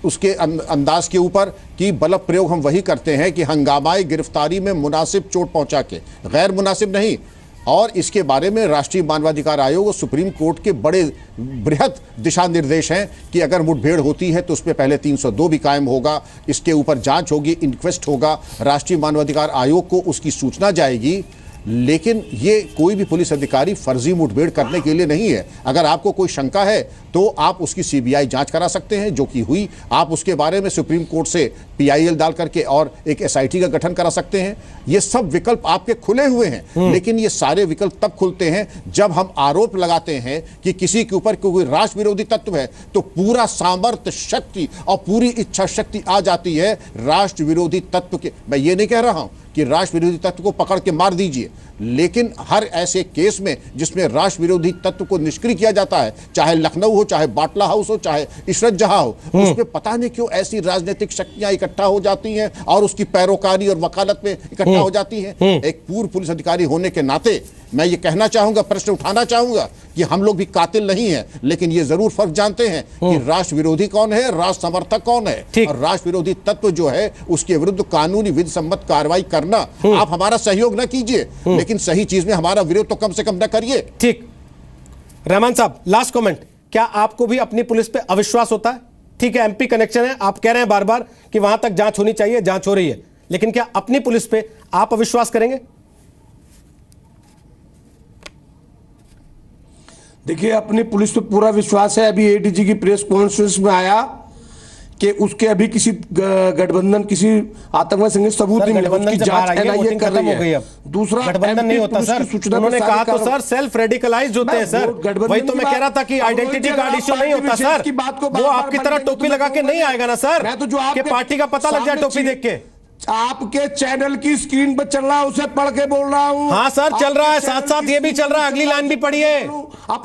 उसके अंदाज के ऊपर, कि बल प्रयोग हम वही करते हैं कि हंगामाई गिरफ्तारी में मुनासिब चोट पहुंचा के, गैर मुनासिब नहीं। और इसके बारे में राष्ट्रीय मानवाधिकार आयोग और सुप्रीम कोर्ट के बड़े बृहद दिशा निर्देश हैं कि अगर मुठभेड़ होती है तो उस पर पहले 302 भी कायम होगा, इसके ऊपर जांच होगी, इंक्वेस्ट होगा, राष्ट्रीय मानवाधिकार आयोग को उसकी सूचना जाएगी। लेकिन ये कोई भी पुलिस अधिकारी फर्जी मुठभेड़ करने के लिए नहीं है। अगर आपको कोई शंका है तो आप उसकी सीबीआई जांच करा सकते हैं, जो कि हुई। आप उसके बारे में सुप्रीम कोर्ट से पीआईएल डाल करके और एक एसआईटी का गठन करा सकते हैं। ये सब विकल्प आपके खुले हुए हैं, लेकिन ये सारे विकल्प तब खुलते हैं जब हम आरोप लगाते हैं कि किसी के ऊपर कोई राष्ट्र विरोधी तत्व है, तो पूरा सामर्थ्य, शक्ति और पूरी इच्छा शक्ति आ जाती है राष्ट्र विरोधी तत्व के। मैं ये नहीं कह रहा हूं कि राष्ट्र विरोधी तत्व को पकड़ के मार दीजिए, लेकिन हर ऐसे केस में जिसमें राष्ट्र विरोधी तत्व को निष्क्रिय किया जाता है, चाहे लखनऊ हो, चाहे बाटला हाउस हो, चाहे इशरत जहां हो, उसमें पता नहीं क्यों ऐसी राजनीतिक शक्तियां इकट्ठा हो जाती हैं और उसकी पैरोकारी और वकालत में इकट्ठा हो जाती हैं। एक पूर्व पुलिस अधिकारी होने के नाते मैं ये कहना चाहूंगा, प्रश्न उठाना चाहूंगा कि हम लोग भी कातिल नहीं हैं, लेकिन ये जरूर फर्क जानते हैं कि राष्ट्र विरोधी कौन है, राष्ट्र समर्थक कौन है। और राष्ट्र विरोधी तत्व जो है उसके विरुद्ध कानूनी विधि सम्मत कार्रवाई करना, आप हमारा सहयोग न कीजिए, लेकिन सही चीज में हमारा विरोध तो कम से कम न करिए। ठीक, रहमान साहब, लास्ट कमेंट, क्या आपको भी अपनी पुलिस पे अविश्वास होता है? ठीक है, एमपी कनेक्शन है, आप कह रहे हैं बार बार कि वहां तक जांच होनी चाहिए, जांच हो रही है, लेकिन क्या अपनी पुलिस पे आप अविश्वास करेंगे? देखिए, अपनी पुलिस पे पूरा विश्वास है। अभी एडीजी की प्रेस कॉन्फ्रेंस में आया कि उसके अभी किसी गठबंधन, किसी आतंकवादी संगठन सबूत नहीं मिला, उसकी जांच एनआईए कर रही है। दूसरा, गठबंधन नहीं होता सर, उन्होंने कहा तो सर सेल्फ रेडिकलाइज्ड होते हैं सर। वही तो मैं कह रहा था कि आइडेंटिटी कार्ड इश्यू नहीं होता सर, वो आपकी तरह टोपी लगा के नहीं आएगा ना सर, कि पार्टी का पता लग जाए टोपी देख के। आपके चैनल की स्क्रीन पर चल रहा है, उसे पढ़ के बोल रहा हूं। हाँ सर, चल रहा है, साथ साथ ये भी चल रहा है। अगली लाइन भी पढ़िए,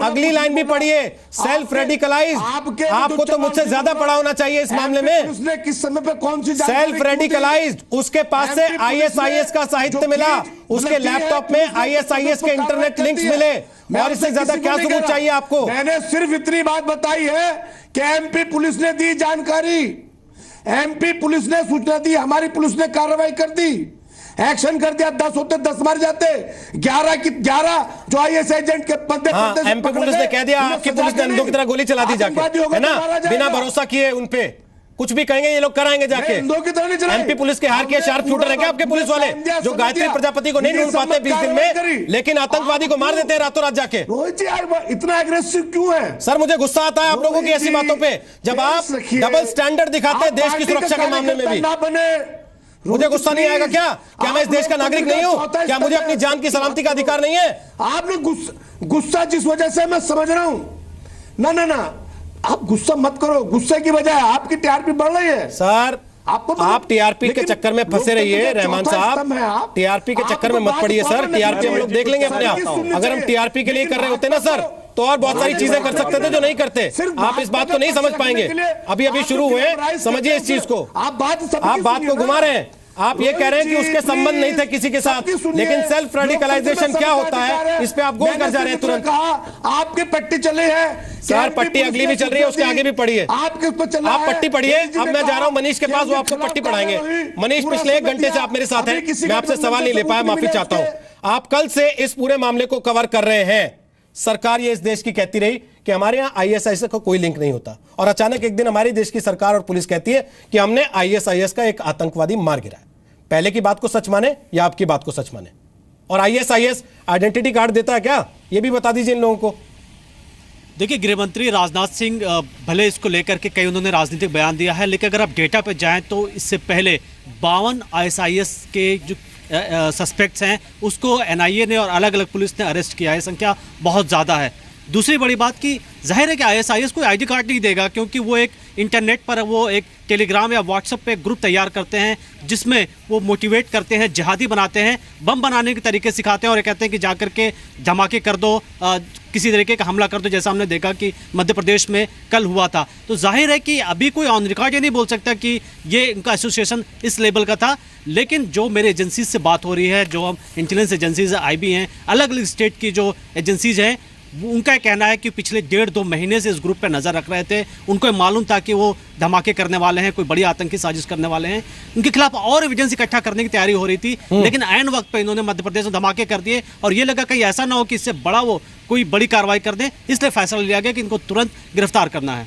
अगली लाइन भी पढ़िए, सेल्फ रेडिकलाइज्ड। आपको तो मुझसे ज्यादा पढ़ा होना चाहिए इस मामले में। उसने किस समय पे कौन सी सेल्फ रेडिकलाइज्ड, उसके पास से आईएसआईएस का साहित्य मिला, उसके लैपटॉप में आईएसआईएस के इंटरनेट लिंक्स मिले, और इससे ज्यादा क्या सबूत चाहिए आपको? मैंने सिर्फ इतनी बात बताई है कि एमपी पुलिस ने दी जानकारी, एमपी पुलिस ने सूचना दी, हमारी पुलिस ने कार्रवाई कर दी, एक्शन कर दिया। 10 होते 10 मार जाते, 11 जो आईएस एजेंट के पत्ते एमपी पुलिस ने कह दिया, आपकी पुलिस ने अंधों की तरह गोली चला दी जाके, है ना, बिना भरोसा किए उन पे कुछ भी कहेंगे ये लोग कराएंगे जाके। एमपी पुलिस के हार के शार्प शूटर है क्या आपके पुलिस वाले, जो गायत्री प्रजापति को नहीं ढूंढ पाते 20 दिन में, लेकिन आतंकवादी को मार देते हैं रातों रात जाके? रोहित जी यार, इतना एग्रेसिव क्यों है सर? मुझे गुस्सा आता है आप लोगों की ऐसी बातों पे, जब आप डबल स्टैंडर्ड दिखाते हैं देश की सुरक्षा के मामले में भी। मुझे गुस्सा नहीं आएगा क्या? क्या मैं इस देश का नागरिक नहीं हूं? क्या मुझे अपनी जान की सलामती का अधिकार नहीं है? आपने गुस्सा जिस वजह से मैं समझ रहा हूं, ना आप गुस्सा मत करो, गुस्से की बजाय आपकी टीआरपी बढ़ रही है सर। आप टीआरपी के चक्कर में फंसे रहिए रहमान साहब, टीआरपी के चक्कर में मत पड़िए सर। टीआरपी हम लोग देख लेंगे अपने आप। अगर हम टीआरपी के लिए कर रहे होते ना सर, तो और बहुत सारी चीजें कर सकते थे जो नहीं करते। आप इस बात को नहीं समझ पाएंगे, अभी शुरू हुए, समझिए इस चीज को। आप बात को घुमा रहे हैं। आप ये कह रहे हैं कि उसके संबंध नहीं थे किसी के साथ, लेकिन सेल्फ रेडिकलाइजेशन क्या होता है इस पे आप गोल कर जा रहे हैं तुरंत। आपकी पट्टी चले है सर, पट्टी अगली भी चल रही है, उसके आगे भी पढ़िए। आप पट्टी पढ़िए। अब मैं जा रहा हूं मनीष के पास, वो आपको पट्टी पढ़ाएंगे। मनीष, पिछले 1 घंटे से आप मेरे साथ हैं, मैं आपसे सवाल नहीं ले पाया, माफी चाहता हूं। आप कल से इस पूरे मामले को कवर कर रहे हैं। सरकार ये इस देश की कहती रही कि हमारे यहां आईएसआईएस का कोई लिंक नहीं होता, और अचानक एक दिन हमारी देश की सरकार और पुलिस कहती है कि हमने आईएसआईएस का एक आतंकवादी मार गिराया। पहले की बात को सच माने या आपकी बात को सच माने? और आईएसआईएस आइडेंटिटी कार्ड देता है क्या, ये भी बता दीजिए इन लोगों को। देखिए, गृहमंत्री राजनाथ सिंह भले इसको लेकर के कई उन्होंने राजनीतिक बयान दिया है, लेकिन अगर आप डेटा पे जाएं तो इससे पहले 52 आईएसआईएस के जो सस्पेक्ट्स हैं उसको एनआईए ने और अलग अलग पुलिस ने अरेस्ट किया है। संख्या बहुत ज़्यादा है। दूसरी बड़ी बात कि जाहिर है कि आईएसआईएस कोई आईडी कार्ड नहीं देगा, क्योंकि वो एक इंटरनेट पर वो एक टेलीग्राम या व्हाट्सएप पे ग्रुप तैयार करते हैं जिसमें वो मोटिवेट करते हैं, जिहादी बनाते हैं, बम बनाने के तरीके सिखाते हैं और ये कहते हैं कि जाकर के धमाके कर दो, किसी तरीके का हमला कर दो, जैसा हमने देखा कि मध्य प्रदेश में कल हुआ था। तो जाहिर है कि अभी कोई ऑन रिकॉर्ड ये नहीं बोल सकता कि ये इनका एसोसिएशन इस लेवल का था, लेकिन जो मेरे एजेंसीज से बात हो रही है, जो हम इंटेलिजेंस एजेंसीज IB हैं, अलग अलग स्टेट की जो एजेंसीज हैं, उनका कहना है कि पिछले 1.5-2 महीने से इस ग्रुप पर नज़र रख रहे थे। उनको मालूम था कि वो धमाके करने वाले हैं, कोई बड़ी आतंकी साजिश करने वाले हैं, उनके खिलाफ और एविडेंस इकट्ठा करने की तैयारी हो रही थी, लेकिन ऐन वक्त पे इन्होंने मध्य प्रदेश में धमाके कर दिए और ये लगा कहीं ऐसा ना हो कि इससे बड़ा वो कोई बड़ी कार्रवाई कर दें, इसलिए फैसला लिया गया कि इनको तुरंत गिरफ्तार करना है।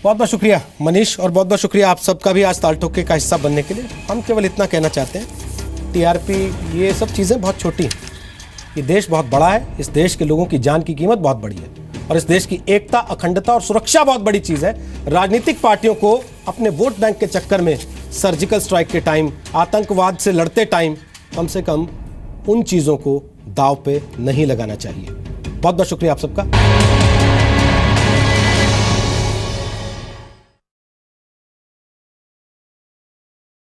बहुत बहुत शुक्रिया मनीष, और बहुत बहुत शुक्रिया आप सबका भी आज ताल ठोके का हिस्सा बनने के लिए। हम केवल इतना कहना चाहते हैं, TRP ये सब चीज़ें बहुत छोटी हैं, ये देश बहुत बड़ा है, इस देश के लोगों की जान की कीमत बहुत बड़ी है और इस देश की एकता, अखंडता और सुरक्षा बहुत बड़ी चीज़ है। राजनीतिक पार्टियों को अपने वोट बैंक के चक्कर में सर्जिकल स्ट्राइक के टाइम, आतंकवाद से लड़ते टाइम कम से कम उन चीज़ों को दांव पे नहीं लगाना चाहिए। बहुत बहुत शुक्रिया आप सबका।